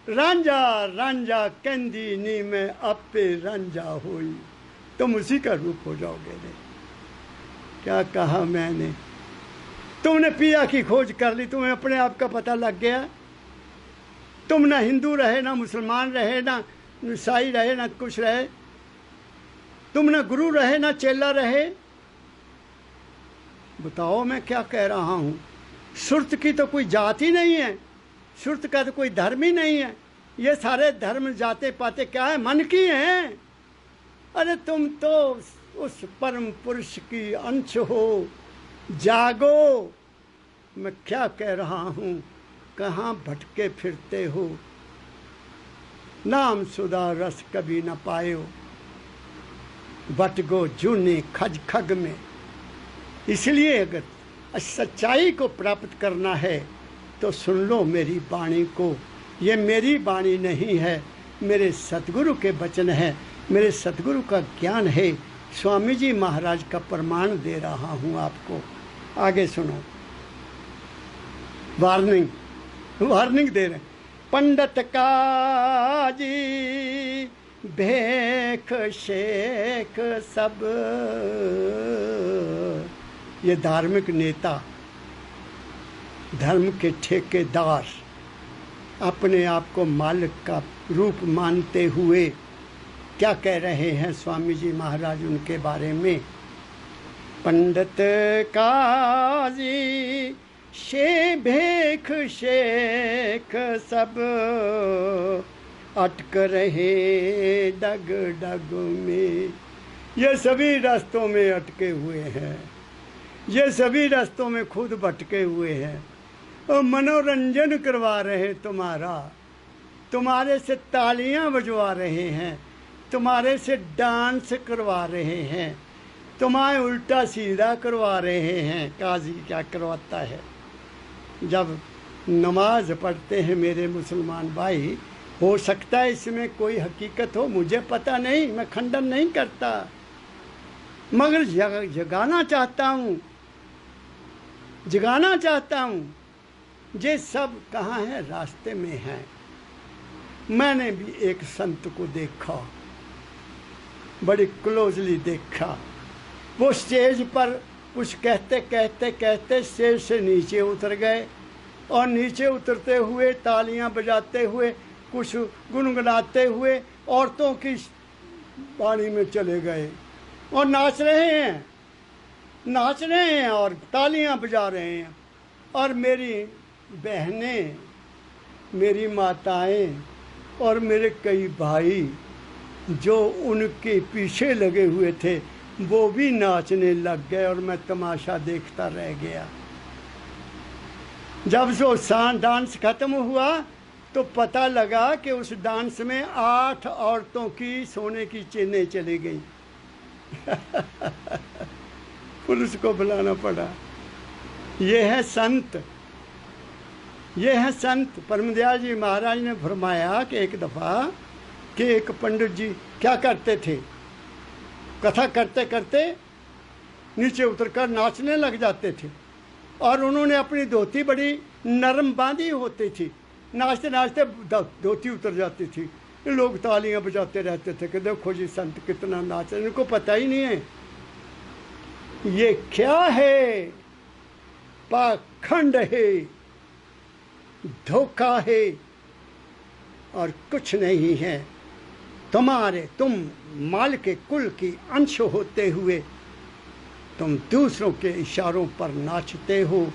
रांझा रांझा कहंदी नी में आपे रांझा होई, तुम उसी का रूप हो जाओगे। ने क्या कहा मैंने? तुमने पिया की खोज कर ली, तुम्हें अपने आप का पता लग गया। तुम ना हिंदू रहे, ना मुसलमान रहे, ना ईसाई रहे, ना कुछ रहे। तुम ना गुरु रहे, ना चेला रहे। बताओ मैं क्या कह रहा हूँ? सुरत की तो कोई जात ही नहीं है, सुरत का तो कोई धर्म ही नहीं है। ये सारे धर्म जाते पाते क्या है? मन की हैं। अरे तुम तो उस परम पुरुष की अंश हो, जागो। मैं क्या कह रहा हूँ? कहाँ भटके फिरते हो? नाम सुधा रस कभी न पायो, बटगो जूने खज खग में। इसलिए अगर सच्चाई को प्राप्त करना है तो सुन लो मेरी वाणी को। ये मेरी वाणी नहीं है, मेरे सतगुरु के वचन है, मेरे सतगुरु का ज्ञान है। स्वामी जी महाराज का प्रमाण दे रहा हूँ आपको। आगे सुनो, वार्निंग दे रहे। पंडित काजी भेख शेख सब, ये धार्मिक नेता, धर्म के ठेकेदार, अपने आप को मालिक का रूप मानते हुए क्या कह रहे हैं स्वामी जी महाराज उनके बारे में? पंडित काजी शे भेख शेख सब, अटक रहे डग डग में। ये सभी रास्तों में अटके हुए हैं, ये सभी रास्तों में खुद भटके हुए हैं और मनोरंजन करवा रहे तुम्हारा, तुम्हारे से तालियां बजवा रहे हैं, तुम्हारे से डांस करवा रहे हैं, तुम्हें उल्टा सीधा करवा रहे हैं। काजी क्या करवाता है? जब नमाज पढ़ते हैं मेरे मुसलमान भाई, हो सकता है इसमें कोई हकीकत हो, मुझे पता नहीं, मैं खंडन नहीं करता, मगर जगाना चाहता हूँ, जगाना चाहता हूँ। ये सब कहाँ है? रास्ते में हैं। मैंने भी एक संत को देखा, बड़ी क्लोजली देखा। वो स्टेज पर कुछ कहते कहते कहते स्टेज से नीचे उतर गए और नीचे उतरते हुए तालियां बजाते हुए, कुछ गुनगुनाते हुए औरतों की वाणी में चले गए और नाच रहे हैं और तालियां बजा रहे हैं। और मेरी बहनें, मेरी माताएं और मेरे कई भाई जो उनके पीछे लगे हुए थे, वो भी नाचने लग गए और मैं तमाशा देखता रह गया। जब जो डांस खत्म हुआ तो पता लगा कि उस डांस में 8 औरतों की सोने की चेनें चली गई। पुलिस को बुलाना पड़ा। ये है संत, ये है संत। परमदयाल जी महाराज ने फरमाया कि एक दफ़ा कि एक पंडित जी क्या करते थे, कथा करते करते नीचे उतरकर नाचने लग जाते थे और उन्होंने अपनी धोती बड़ी नरम बांधी होती थी, नाचते नाचते धोती उतर जाती थी। लोग तालियां बजाते रहते थे कि देखो जी संत कितना नाच रहे, इनको पता ही नहीं है ये क्या है, पाखंड है, धोखा है और कुछ नहीं है। तुम माल के कुल की अंश होते हुए तुम दूसरों के इशारों पर नाचते हो।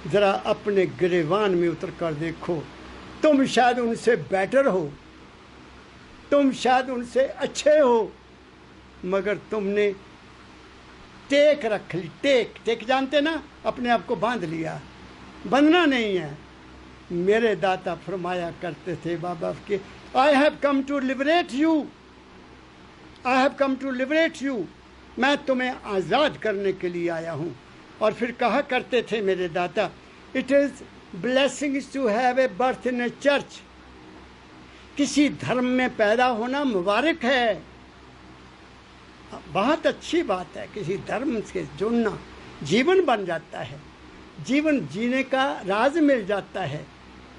ज़रा अपने गिरेवान में उतर कर देखो, तुम शायद उनसे बेटर हो, तुम शायद उनसे अच्छे हो, मगर तुमने टेक रख ली। टेक जानते ना, अपने आप को बांध लिया। बंधना नहीं है। मेरे दाता फरमाया करते थे बाबा के, I have come to liberate you, I have come to liberate you, मैं तुम्हें आज़ाद करने के लिए आया हूँ। और फिर कहा करते थे मेरे दाता, it is blessings to have a birth in a church, किसी धर्म में पैदा होना मुबारक है, बहुत अच्छी बात है। किसी धर्म से जुड़ना जीवन बन जाता है। जीवन जीने का राज मिल जाता है,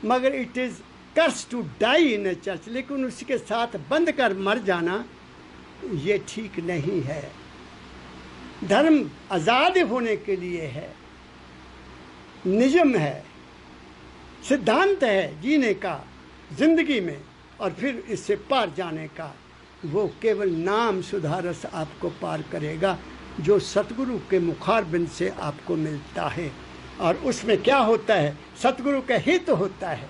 मगर it is curse to die in a church, लेकिन उसके साथ बंद कर मर जाना ये ठीक नहीं है। धर्म आज़ाद होने के लिए है, नियम है, सिद्धांत है जीने का जिंदगी में, और फिर इससे पार जाने का। वो केवल नाम सुधारस आपको पार करेगा, जो सतगुरु के मुखारबिंद से आपको मिलता है। और उसमें क्या होता है? सतगुरु का हित होता है,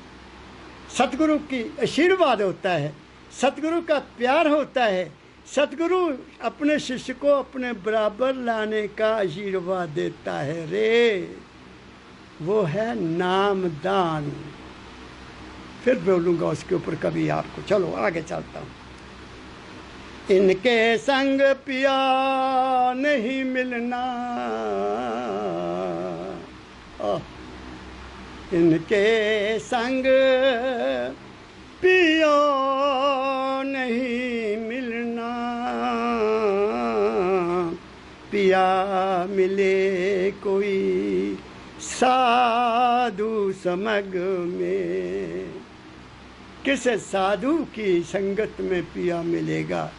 सतगुरु की आशीर्वाद होता है, सतगुरु का प्यार होता है। सतगुरु अपने शिष्य को अपने बराबर लाने का आशीर्वाद देता है रे, वो है नामदान। फिर बोलूँगा उसके ऊपर कभी आपको। चलो आगे चलता हूँ। इनके संग पिया नहीं मिलना, इनके संग पिया नहीं मिलना, पिया मिले कोई साधु समग में। किसे साधु की संगत में पिया मिलेगा,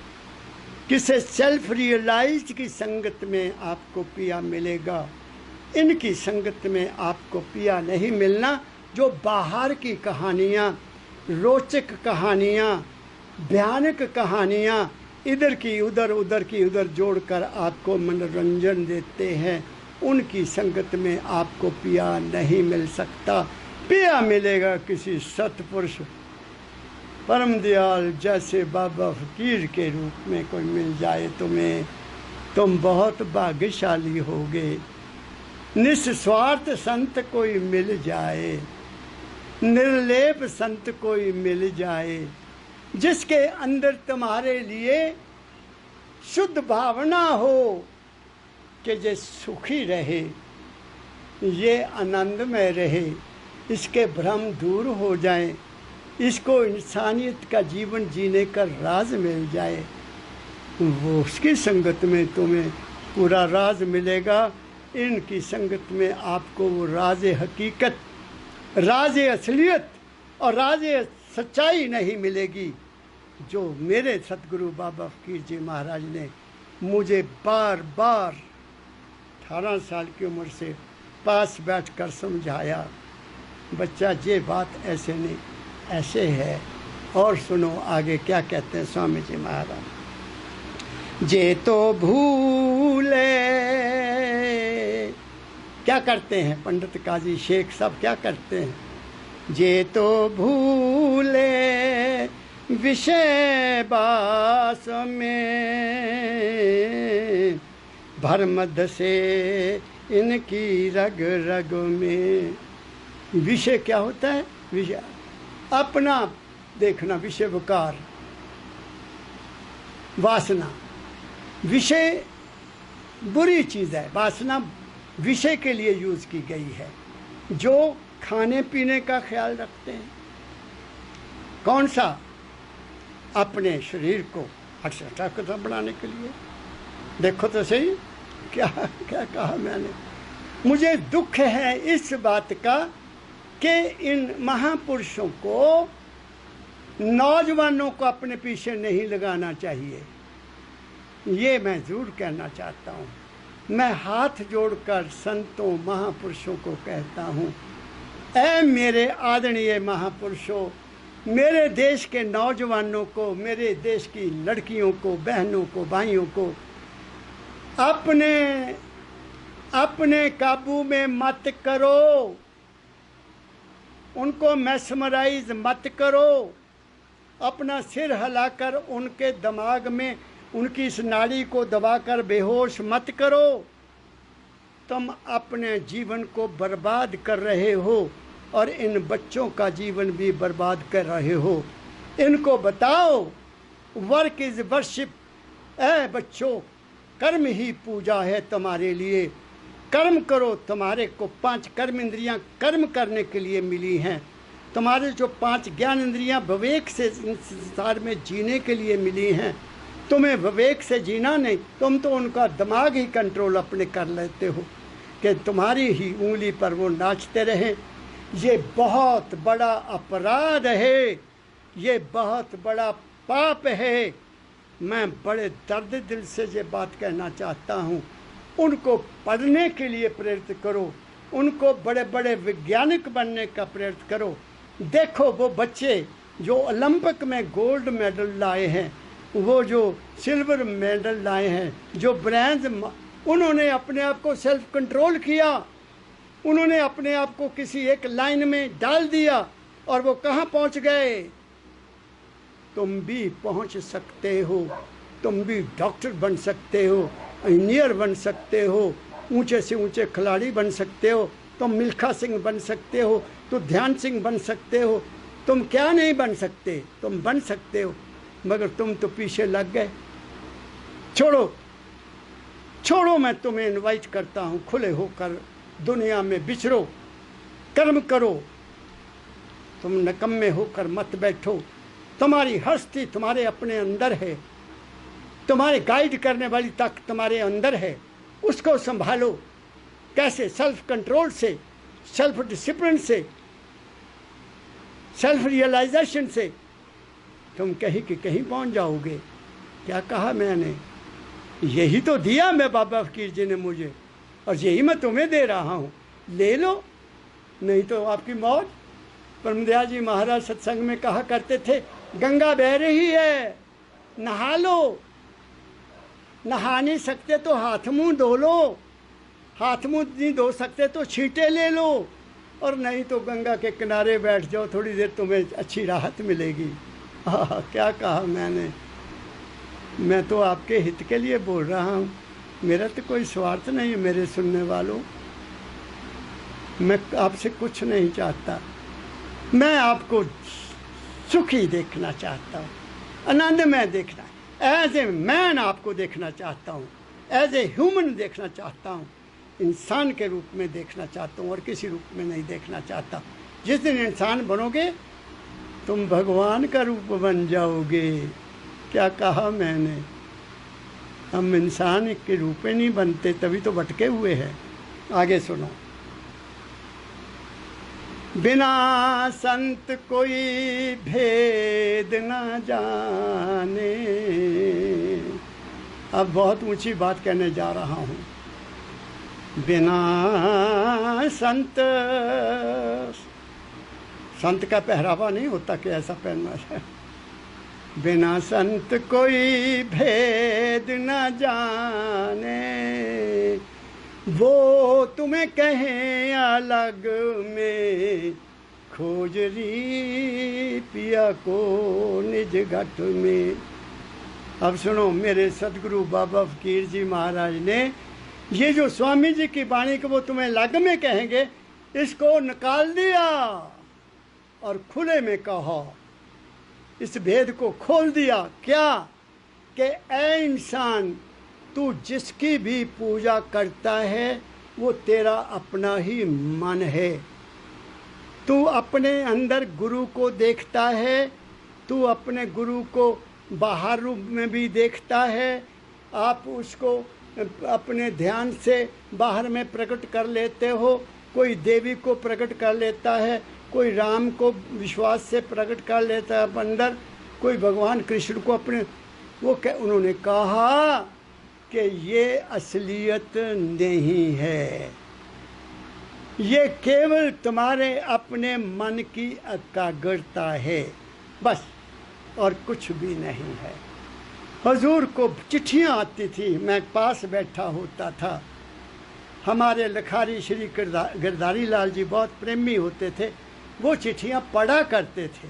किसे सेल्फ रियलाइज की संगत में आपको पिया मिलेगा। इनकी संगत में आपको पिया नहीं मिलना, जो बाहर की कहानियाँ, रोचक कहानियाँ, भयानक कहानियाँ इधर की उधर उधर की उधर जोड़कर आपको मनोरंजन देते हैं, उनकी संगत में आपको पिया नहीं मिल सकता। पिया मिलेगा किसी सतपुरुष परम दयाल जैसे बाबा फकीर के रूप में कोई मिल जाए तुम्हें, तुम बहुत भाग्यशाली होगे। निस्वार्थ संत कोई मिल जाए, निर्लेप संत कोई मिल जाए, जिसके अंदर तुम्हारे लिए शुद्ध भावना हो कि ये सुखी रहे, ये आनंदमय रहे, इसके भ्रम दूर हो जाए, इसको इंसानियत का जीवन जीने का राज मिल जाए, वो उसकी संगत में तुम्हें पूरा राज मिलेगा। इनकी संगत में आपको वो राज हकीकत, राज असलियत और राज सच्चाई नहीं मिलेगी, जो मेरे सतगुरु बाबा फकीर जी महाराज ने मुझे बार बार 18 साल की उम्र से पास बैठकर समझाया। बच्चा ये बात ऐसे नहीं, ऐसे है। और सुनो आगे क्या कहते हैं स्वामी जी महाराज। जे तो भूले, क्या करते हैं पंडित काजी शेख सब क्या करते हैं? जे तो भूले विषय बास में, भरमद से इनकी रग रग में। विषय क्या होता है? विषय अपना देखना, विषय विकार, वासना। विषय बुरी चीज़ है, वासना विषय के लिए यूज़ की गई है। जो खाने पीने का ख्याल रखते हैं, कौन सा? अपने शरीर को हट्टा बनाने के लिए। देखो तो सही क्या क्या कहा मैंने। मुझे दुख है इस बात का कि इन महापुरुषों को, नौजवानों को अपने पीछे नहीं लगाना चाहिए। ये मैं ज़रूर कहना चाहता हूँ। मैं हाथ जोड़कर संतों महापुरुषों को कहता हूँ, ऐ मेरे आदरणीय महापुरुषों, मेरे देश के नौजवानों को, मेरे देश की लड़कियों को, बहनों को, भाइयों को अपने काबू में मत करो, उनको मैस्मराइज मत करो, अपना सिर हिलाकर उनके दिमाग में उनकी इस नाड़ी को दबाकर बेहोश मत करो। तुम अपने जीवन को बर्बाद कर रहे हो और इन बच्चों का जीवन भी बर्बाद कर रहे हो। इनको बताओ वर्क इज वर्शिप। ऐ बच्चों, कर्म ही पूजा है तुम्हारे लिए। कर्म करो। तुम्हारे को 5 कर्म इंद्रियां कर्म करने के लिए मिली हैं। तुम्हारे जो 5 ज्ञान इंद्रियां विवेक से संसार में जीने के लिए मिली हैं। तुम्हें विवेक से जीना नहीं, तुम तो उनका दिमाग ही कंट्रोल अपने कर लेते हो। कि तुम्हारी ही उंगली पर वो नाचते रहें। ये बहुत बड़ा अपराध है, ये बहुत बड़ा पाप है। मैं बड़े दर्द दिल से ये बात कहना चाहता हूँ। उनको पढ़ने के लिए प्रेरित करो, उनको बड़े बड़े वैज्ञानिक बनने का प्रेरित करो। देखो वो बच्चे जो ओलंपिक में गोल्ड मेडल लाए हैं, वो जो सिल्वर मेडल लाए हैं, जो ब्रॉन्ज, उन्होंने अपने आप को सेल्फ कंट्रोल किया, उन्होंने अपने आप को किसी एक लाइन में डाल दिया और वो कहाँ पहुँच गए। तुम भी पहुँच सकते हो, तुम भी डॉक्टर बन सकते हो, इंजीनियर बन सकते हो, ऊंचे से ऊंचे खिलाड़ी बन सकते हो, तुम मिल्खा सिंह बन सकते हो, तो ध्यान सिंह बन सकते हो। तुम क्या नहीं बन सकते, तुम बन सकते हो, मगर तुम तो पीछे लग गए। छोड़ो छोड़ो, मैं तुम्हें इनवाइट करता हूँ, खुले होकर दुनिया में विचरो, कर्म करो। तुम निकम्मे होकर मत बैठो। तुम्हारी हस्ती तुम्हारे अपने अंदर है, तुम्हारे गाइड करने वाली ताकत तुम्हारे अंदर है, उसको संभालो। कैसे? सेल्फ कंट्रोल से, सेल्फ डिसिप्लिन से, सेल्फ रियलाइजेशन से तुम कहीं कि कहीं पहुंच जाओगे। क्या कहा मैंने? यही तो दिया मैं बाबा फकीर जी ने मुझे, और यही मैं तुम्हें दे रहा हूँ, ले लो, नहीं तो आपकी मौत। ब्रह्मदयाल जी महाराज सत्संग में कहा करते थे, गंगा बह रही है, नहा लो। नहा नहीं सकते तो हाथ मुंह धो लो, हाथ मुंह नहीं धो सकते तो छींटे ले लो, और नहीं तो गंगा के किनारे बैठ जाओ, थोड़ी देर तुम्हें अच्छी राहत मिलेगी। क्या कहा मैंने? मैं तो आपके हित के लिए बोल रहा हूँ, मेरा तो कोई स्वार्थ नहीं है। मेरे सुनने वालों, मैं आपसे कुछ नहीं चाहता, मैं आपको सुखी देखना चाहता हूँ, आनंदमय देखना, एज ए मैन आपको देखना चाहता हूँ, एज ए ह्यूमन देखना चाहता हूँ, इंसान के रूप में देखना चाहता हूँ, और किसी रूप में नहीं देखना चाहता। जिस दिन इंसान बनोगे तुम भगवान का रूप बन जाओगे। क्या कहा मैंने? हम इंसान के रूप में नहीं बनते, तभी तो भटके हुए हैं। आगे सुनो। बिना संत कोई भेद न जाने। अब बहुत ऊंची बात कहने जा रहा हूँ। बिना संत, संत का पहरावा नहीं होता कि ऐसा पहनना है। बिना संत कोई भेद न जाने, वो तुम्हें कहें अलग में, खोजरी पिया को निज घट में। अब सुनो, मेरे सदगुरु बाबा फकीर जी महाराज ने ये जो स्वामी जी की वाणी को वो तुम्हें अलग में कहेंगे, इसको निकाल दिया और खुले में कहा, इस भेद को खोल दिया। क्या? कि ऐ इंसान, तू जिसकी भी पूजा करता है वो तेरा अपना ही मन है। तू अपने अंदर गुरु को देखता है, तू अपने गुरु को बाहर रूप में भी देखता है। आप उसको अपने ध्यान से बाहर में प्रकट कर लेते हो। कोई देवी को प्रकट कर लेता है, कोई राम को विश्वास से प्रकट कर लेता है अंदर, कोई भगवान कृष्ण को अपने वो उन्होंने कहा कि ये असलियत नहीं है, ये केवल तुम्हारे अपने मन की एकाग्रता है, बस, और कुछ भी नहीं है। हजूर को चिट्ठियाँ आती थी, मैं पास बैठा होता था। हमारे लखारी श्री गिरधारी लाल जी बहुत प्रेमी होते थे, वो चिट्ठियाँ पढ़ा करते थे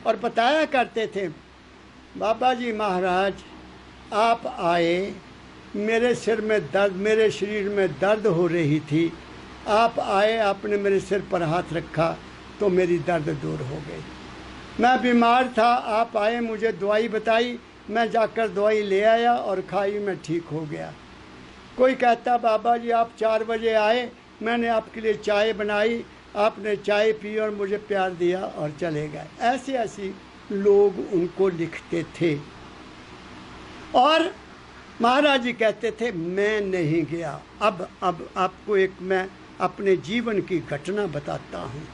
और बताया करते थे, बाबा जी महाराज आप आए, मेरे सिर में दर्द, मेरे शरीर में दर्द हो रही थी, आप आए, आपने मेरे सिर पर हाथ रखा तो मेरी दर्द दूर हो गई। मैं बीमार था, आप आए, मुझे दवाई बताई, मैं जाकर दवाई ले आया और खाई, मैं ठीक हो गया। कोई कहता बाबा जी आप 4 बजे आए, मैंने आपके लिए चाय बनाई, आपने चाय पी और मुझे प्यार दिया और चले गए। ऐसे ऐसे लोग उनको लिखते थे। और महाराज जी कहते थे मैं नहीं गया। अब आपको एक मैं अपने जीवन की घटना बताता हूँ।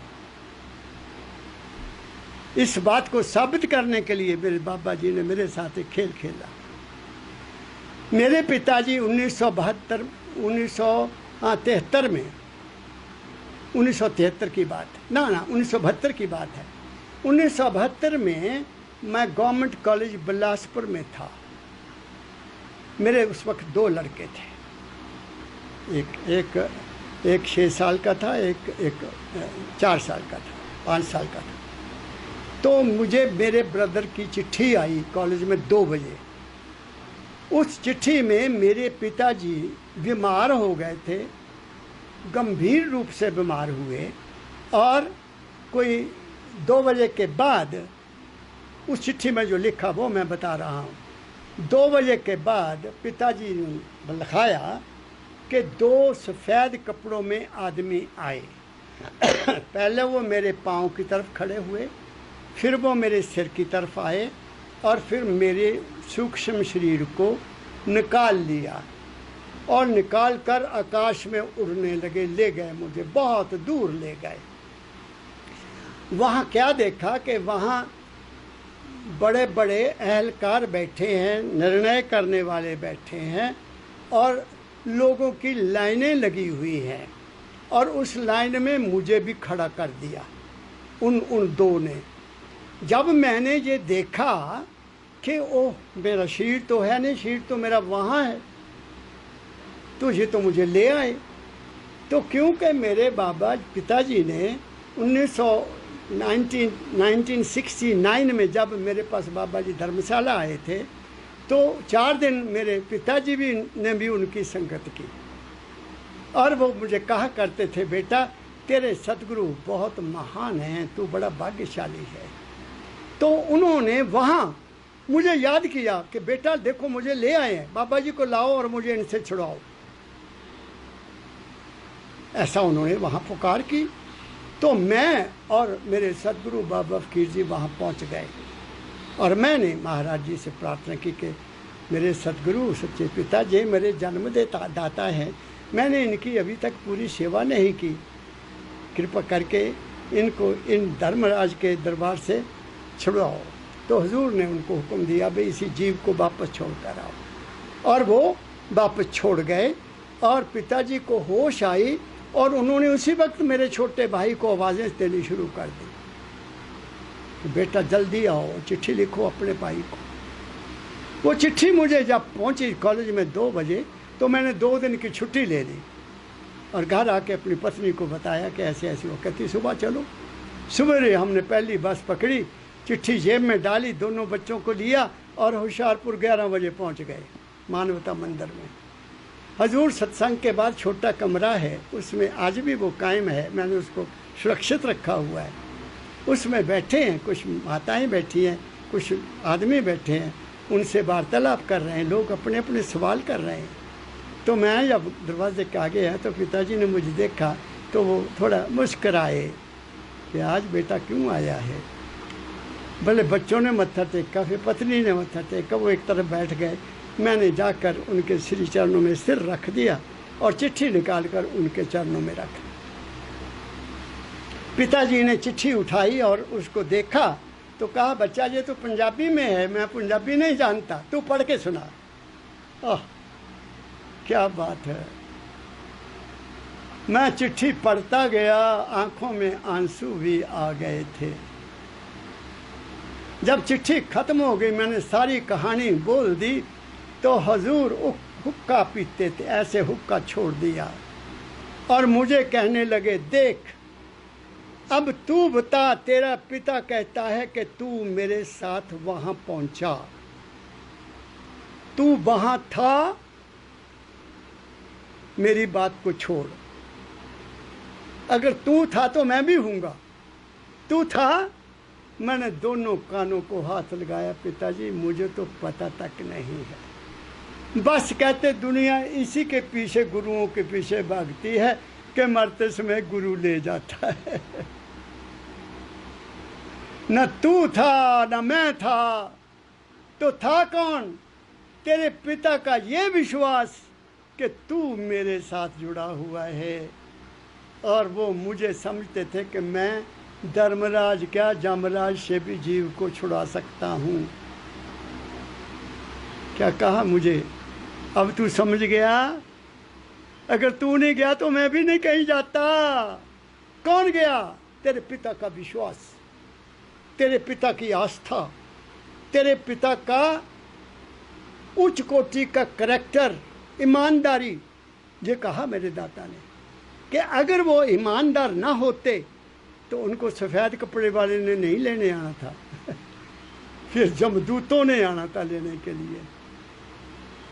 इस बात को साबित करने के लिए मेरे बाबा जी ने मेरे साथ एक खेल खेला। मेरे पिताजी 1973 में 1973 की बात ना 1972 की बात है। 1972 में मैं गवर्नमेंट कॉलेज बिलासपुर में था। मेरे उस वक्त 2 लड़के थे, एक 6 साल का था, एक 4 साल का था, 5 साल का था। तो मुझे मेरे ब्रदर की चिट्ठी आई कॉलेज में 2 बजे। उस चिट्ठी में मेरे पिताजी बीमार हो गए थे, गंभीर रूप से बीमार हुए, और कोई 2 बजे के बाद उस चिट्ठी में जो लिखा वो मैं बता रहा हूँ। 2 बजे के बाद पिताजी ने लिखाया कि 2 सफ़ेद कपड़ों में आदमी आए। पहले वो मेरे पाँव की तरफ खड़े हुए, फिर वो मेरे सिर की तरफ आए, और फिर मेरे सूक्ष्म शरीर को निकाल लिया और निकाल कर आकाश में उड़ने लगे, ले गए मुझे, बहुत दूर ले गए। वहाँ क्या देखा कि वहाँ बड़े बड़े अहलकार बैठे हैं, निर्णय करने वाले बैठे हैं, और लोगों की लाइनें लगी हुई हैं, और उस लाइन में मुझे भी खड़ा कर दिया उन 2 ने। जब मैंने ये देखा कि ओह मेरा शरीर तो है नहीं, शरीर तो मेरा वहाँ है, तो ये तो मुझे ले आए। तो क्योंकि मेरे पिताजी ने 1969 में जब मेरे पास बाबा जी धर्मशाला आए थे, तो 4 दिन मेरे पिताजी ने भी उनकी संगत की, और वो मुझे कहा करते थे, बेटा तेरे सतगुरु बहुत महान हैं, तू बड़ा भाग्यशाली है। तो उन्होंने वहाँ मुझे याद किया कि बेटा देखो मुझे ले आए हैं, बाबा जी को लाओ और मुझे इनसे छुड़ाओ। ऐसा उन्होंने वहाँ पुकार की। तो मैं और मेरे सदगुरु बाबा फकीर जी वहाँ पहुँच गए, और मैंने महाराज जी से प्रार्थना की कि मेरे सदगुरु सच्चे पिता जी मेरे जन्म दाता हैं, मैंने इनकी अभी तक पूरी सेवा नहीं की, कृपा करके इनको इन धर्मराज के दरबार से छुड़ाओ। तो हुजूर ने उनको हुक्म दिया भाई इसी जीव को वापस छोड़ कर आओ, और वो वापस छोड़ गए। और पिताजी को होश आई, और उन्होंने उसी वक्त मेरे छोटे भाई को आवाज़ें देनी शुरू कर दी, बेटा जल्दी आओ, चिट्ठी लिखो अपने भाई को। वो चिट्ठी मुझे जब पहुंची कॉलेज में 2 बजे, तो मैंने 2 दिन की छुट्टी ले ली, और घर आके अपनी पत्नी को बताया कि ऐसे ऐसे। वो कहती सुबह चलो। सुबह हमने पहली बस पकड़ी, चिट्ठी जेब में डाली, दोनों बच्चों को लिया, और होशियारपुर 11 बजे पहुंच गए मानवता मंदिर में। हजूर सत्संग के बाद छोटा कमरा है, उसमें आज भी वो कायम है, मैंने उसको सुरक्षित रखा हुआ है। उसमें बैठे हैं, कुछ माताएं बैठी हैं, कुछ आदमी बैठे हैं, उनसे वार्तालाप कर रहे हैं, लोग अपने अपने सवाल कर रहे हैं। तो मैं जब दरवाजे के आगे है तो पिताजी ने मुझे देखा, तो वो थोड़ा मुस्कराए कि आज बेटा क्यों आया है। भले बच्चों ने मत्था टेका, फिर पत्नी ने मत्था टेका, वो एक तरफ बैठ गए। मैंने जाकर उनके श्री चरणों में सिर रख दिया और चिट्ठी निकाल कर उनके चरणों में रख। पिताजी ने चिट्ठी उठाई और उसको देखा, तो कहा बच्चा ये तो पंजाबी में है, मैं पंजाबी नहीं जानता, तू पढ़ के सुना। आह क्या बात है। मैं चिट्ठी पढ़ता गया, आंखों में आंसू भी आ गए थे। जब चिट्ठी खत्म हो गई, मैंने सारी कहानी बोल दी, तो हजूर हुक्का पीते थे, ऐसे हुक्का छोड़ दिया और मुझे कहने लगे, देख अब तू बता, तेरा पिता कहता है कि तू मेरे साथ वहां पहुंचा, तू वहां था, मेरी बात को छोड़। अगर तू था तो मैं भी हूँगा, तू था। मैंने दोनों कानों को हाथ लगाया, पिताजी मुझे तो पता तक नहीं है। बस कहते दुनिया इसी के पीछे, गुरुओं के पीछे भागती है कि मरते समय गुरु ले जाता है। न तू था न मैं था, तो था कौन? तेरे पिता का ये विश्वास कि तू मेरे साथ जुड़ा हुआ है। और वो मुझे समझते थे कि मैं धर्मराज क्या जमराज से भी जीव को छुड़ा सकता हूँ। क्या कहा मुझे, अब तू समझ गया, अगर तू नहीं गया तो मैं भी नहीं कहीं जाता। कौन गया? तेरे पिता का विश्वास, तेरे पिता की आस्था, तेरे पिता का उच्च कोटि का करैक्टर, ईमानदारी। ये कहा मेरे दाता ने कि अगर वो ईमानदार ना होते तो उनको सफ़ेद कपड़े वाले ने नहीं लेने आना था फिर जमदूतों ने आना था लेने के लिए।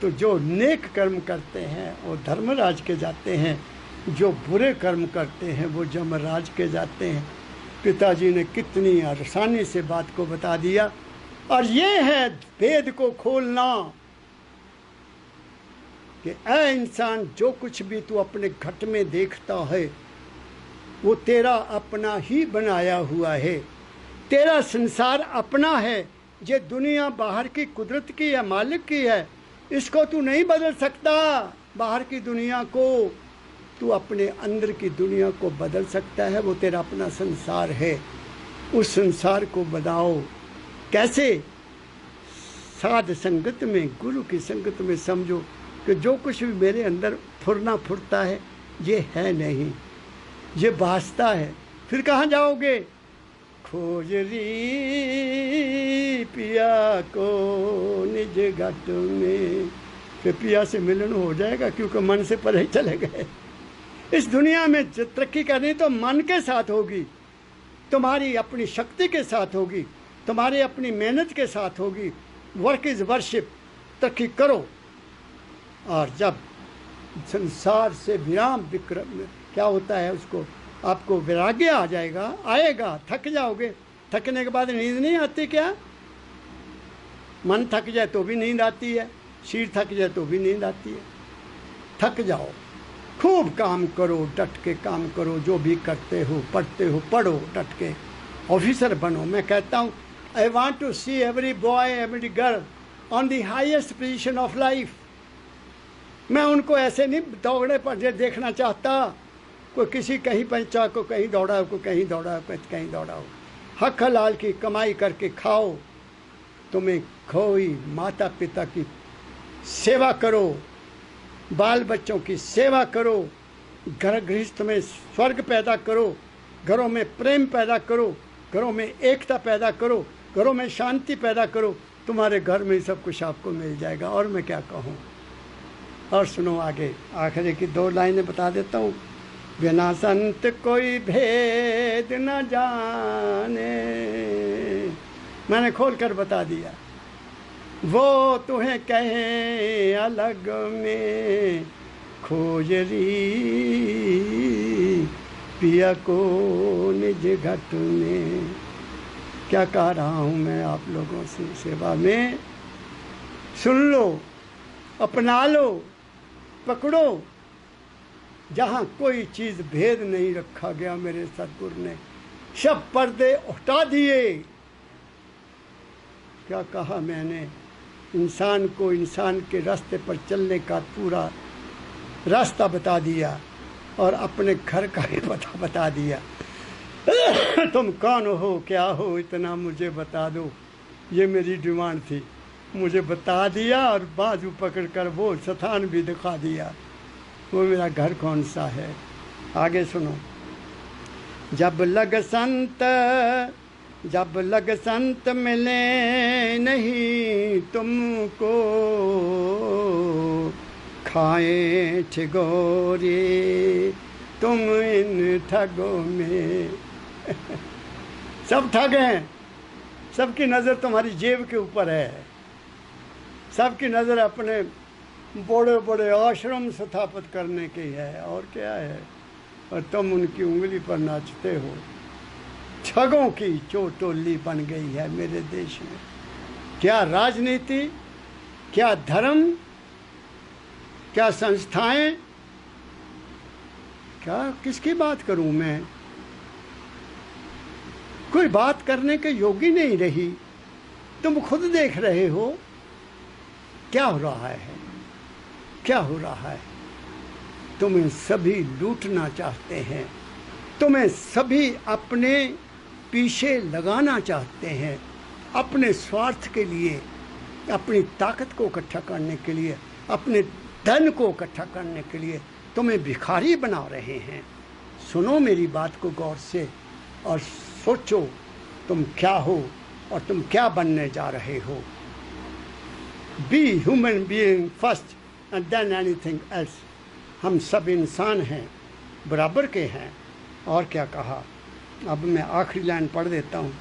तो जो नेक कर्म करते हैं वो धर्मराज के जाते हैं, जो बुरे कर्म करते हैं वो जमराज के जाते हैं। पिताजी ने कितनी आसानी से बात को बता दिया। और ये है भेद को खोलना कि ऐ इंसान, जो कुछ भी तू अपने घट में देखता है वो तेरा अपना ही बनाया हुआ है। तेरा संसार अपना है। ये दुनिया बाहर की कुदरत की है, मालिक की है। इसको तू नहीं बदल सकता। बाहर की दुनिया को तू अपने अंदर की दुनिया को बदल सकता है। वो तेरा अपना संसार है। उस संसार को बनाओ। कैसे? साध संगत में, गुरु की संगत में समझो कि जो कुछ भी मेरे अंदर फुरना फुरता है ये है नहीं, ये वास्ता है। फिर कहाँ जाओगे? खोज री पिया को निज घट में। फिर पिया से मिलन हो जाएगा, क्योंकि मन से परे चले गए। इस दुनिया में तरक्की करनी तो मन के साथ होगी, तुम्हारी अपनी शक्ति के साथ होगी, तुम्हारी अपनी मेहनत के साथ होगी। Work is worship. तरक्की करो। और जब संसार से विराम विक्रम क्या होता है, उसको आपको वैराग्य आ जाएगा, आएगा। थक जाओगे। थकने के बाद नींद नहीं आती क्या? मन थक जाए तो भी नींद आती है, सिर थक जाए तो भी नींद आती है। थक जाओ, खूब काम करो, डट के काम करो। जो भी करते हो, पढ़ते हो, पढ़ो डट के, ऑफिसर बनो। मैं कहता हूँ, I want to see every boy every girl on the highest position of life. मैं उनको ऐसे नहीं दौड़े पर देखना चाहता। कोई किसी कहीं पहुँचा, को कहीं दौड़ा, को कहीं दौड़ा, को कहीं दौड़ा हो। हक हलाल की कमाई करके खाओ। तुम्हें खोई माता पिता की सेवा करो, बाल बच्चों की सेवा करो, घर गृहस्थ में स्वर्ग पैदा करो, घरों में प्रेम पैदा करो, घरों में एकता पैदा करो, घरों में शांति पैदा करो। तुम्हारे घर में सब कुछ आपको मिल जाएगा। और मैं क्या कहूँ। और सुनो आगे, आखिरी की 2 लाइनें बता देता हूँ। बिना संत कोई भेद न जाने, मैंने खोल कर बता दिया। वो तुम्हें कहे अलग में खोज री पिया को निज घट में। क्या कह रहा हूँ मैं आप लोगों से सेवा में? सुन लो, अपना लो, पकड़ो। जहाँ कोई चीज़ भेद नहीं रखा गया, मेरे सतगुरु ने सब पर्दे हटा दिए। क्या कहा मैंने? इंसान को इंसान के रास्ते पर चलने का पूरा रास्ता बता दिया और अपने घर का भी पता बता दिया। तुम कौन हो, क्या हो, इतना मुझे बता दो। ये मेरी डिमांड थी। मुझे बता दिया और बाजू पकड़ कर वो स्थान भी दिखा दिया। वो मेरा घर कौन सा है। आगे सुनो। जब लग संत मिले नहीं तुमको, खाए ठिगोरी तुम इन ठगों में। सब ठग हैं। सबकी नज़र तुम्हारी जेब के ऊपर है। सबकी नज़र अपने बड़े बड़े आश्रम स्थापित करने की है, और क्या है। और तुम उनकी उंगली पर नाचते हो। ठगों की चोटोली बन गई है मेरे देश में। क्या राजनीति, क्या धर्म, क्या संस्थाएं, क्या किसकी बात करूं मैं? कोई बात करने के योग्य नहीं रही। तुम खुद देख रहे हो। क्या हो रहा है? क्या हो रहा है? तुम्हें सभी लूटना चाहते हैं, तुम्हें सभी अपने पीछे लगाना चाहते हैं, अपने स्वार्थ के लिए, अपनी ताकत को इकट्ठा करने के लिए, अपने धन को इकट्ठा करने के लिए तुम्हें भिखारी बना रहे हैं। सुनो मेरी बात को गौर से और सोचो तुम क्या हो और तुम क्या बनने जा रहे हो। Be human being first and than anything else. हम सब इंसान हैं, बराबर के हैं। और क्या कहा? अब मैं आखिरी लाइन पढ़ देता हूँ।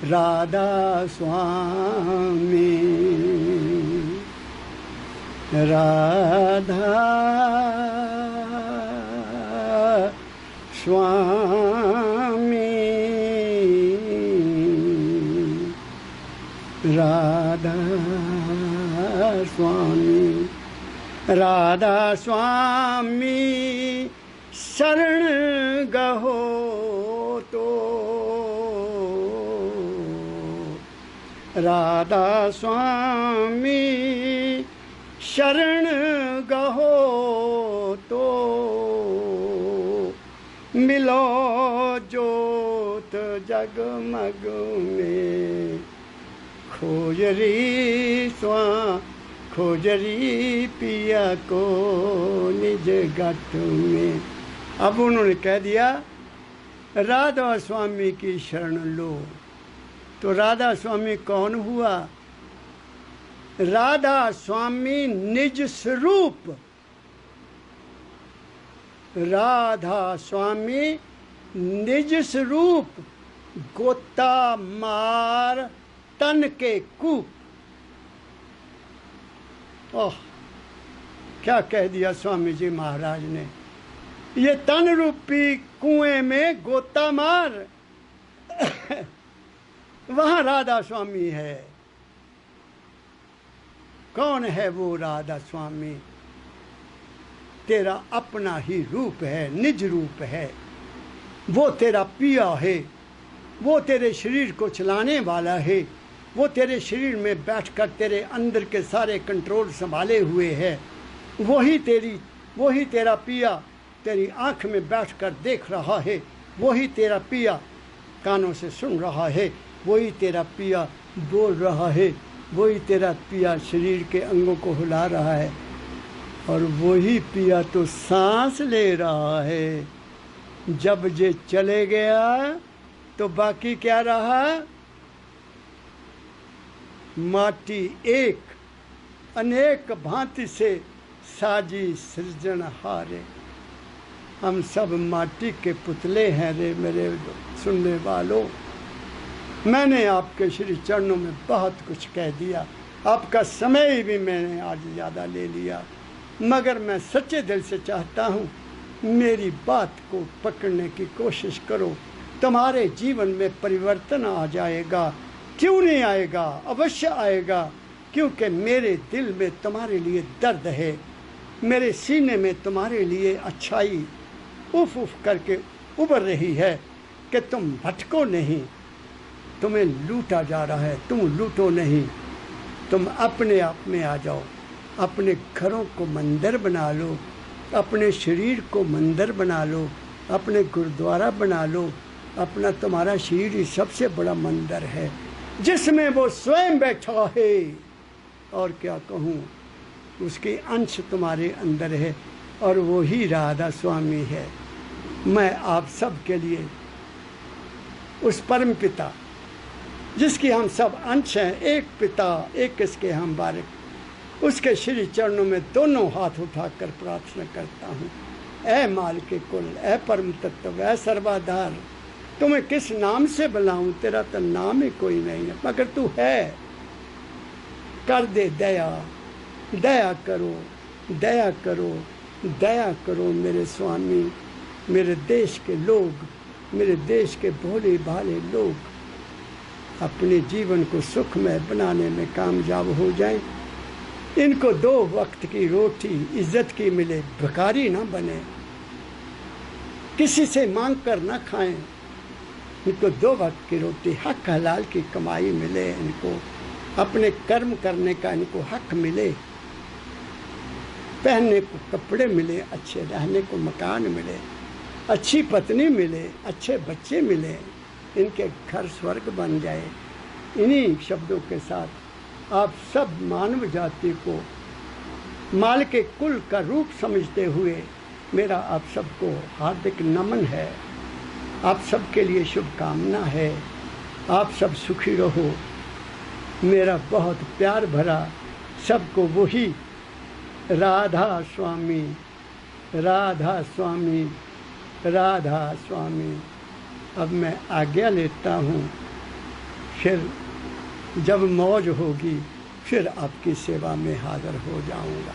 राधा स्वामी, राधा स्वामी, राधा स्वामी, राधा स्वामी शरण गहो तो, राधा स्वामी शरण गहो तो, मिलो जोत जगमग में, खोजरी खोजरी पिया को निज गट में। अब उन्होंने कह दिया राधा स्वामी की शरण लो। तो राधा स्वामी कौन हुआ? राधा स्वामी निज स्वरूप, राधा स्वामी निज स्वरूप, गोता मार तन के कूप। ओह, क्या कह दिया स्वामी जी महाराज ने। ये तन रूपी कुएं में गोता मार वहां राधा स्वामी है। कौन है वो राधा स्वामी? तेरा अपना ही रूप है, निज रूप है। वो तेरा पिया है, वो तेरे शरीर को चलाने वाला है, वो तेरे शरीर में बैठकर तेरे अंदर के सारे कंट्रोल संभाले हुए है। वही तेरा पिया तेरी आंख में बैठकर देख रहा है, वही तेरा पिया कानों से सुन रहा है, वही तेरा पिया बोल रहा है, वही तेरा पिया शरीर के अंगों को हिला रहा है, और वही पिया तो सांस ले रहा है। जब ये चले गया तो बाकी क्या रहा? माटी एक अनेक भांति से साजी सृजनहारे। हम सब माटी के पुतले हैं रे मेरे सुनने वालों। मैंने आपके श्री चरणों में बहुत कुछ कह दिया, आपका समय भी मैंने आज ज़्यादा ले लिया, मगर मैं सच्चे दिल से चाहता हूँ मेरी बात को पकड़ने की कोशिश करो। तुम्हारे जीवन में परिवर्तन आ जाएगा। क्यों नहीं आएगा? अवश्य आएगा, क्योंकि मेरे दिल में तुम्हारे लिए दर्द है, मेरे सीने में तुम्हारे लिए अच्छाई उफ उफ करके उभर रही है कि तुम भटको नहीं। तुम्हें लूटा जा रहा है, तुम लूटो नहीं, तुम अपने आप में आ जाओ। अपने घरों को मंदिर बना लो, अपने शरीर को मंदिर बना लो, अपने गुरुद्वारा बना लो। अपना तुम्हारा शरीर ही सबसे बड़ा मंदिर है जिसमें वो स्वयं बैठा है। और क्या कहूँ, उसके अंश तुम्हारे अंदर है और वो ही राधा स्वामी है। मैं आप सब के लिए उस परम पिता जिसकी हम सब अंश हैं, एक पिता एक किसके हम बारिक, उसके श्री चरणों में दोनों हाथ उठाकर प्रार्थना करता हूँ। ऐ माल के कुल, ऐ परम तत्व, ऐ सर्वाधार, तुम्हें किस नाम से बुलाऊं? तेरा तो नाम ही कोई नहीं है, मगर तू है। कर दे दया, दया करो, दया करो, दया करो मेरे स्वामी। मेरे देश के लोग, मेरे देश के भोले भाले लोग अपने जीवन को सुखमय बनाने में कामयाब हो जाएं। इनको 2 वक्त की रोटी इज्जत की मिले, भिखारी ना बने, किसी से मांग कर ना खाएं। इनको 2 वक्त की रोटी हक हलाल की कमाई मिले इनको, अपने कर्म करने का इनको हक मिले, पहनने को कपड़े मिले, अच्छे रहने को मकान मिले, अच्छी पत्नी मिले, अच्छे बच्चे मिले, इनके घर स्वर्ग बन जाए। इन्हीं शब्दों के साथ आप सब मानव जाति को माल के कुल का रूप समझते हुए मेरा आप सबको हार्दिक नमन है। आप सबके लिए शुभकामना है। आप सब सुखी रहो। मेरा बहुत प्यार भरा सबको वही राधा स्वामी, राधा स्वामी, राधा स्वामी। अब मैं आज्ञा लेता हूँ, फिर जब मौज होगी फिर आपकी सेवा में हाजिर हो जाऊँगा।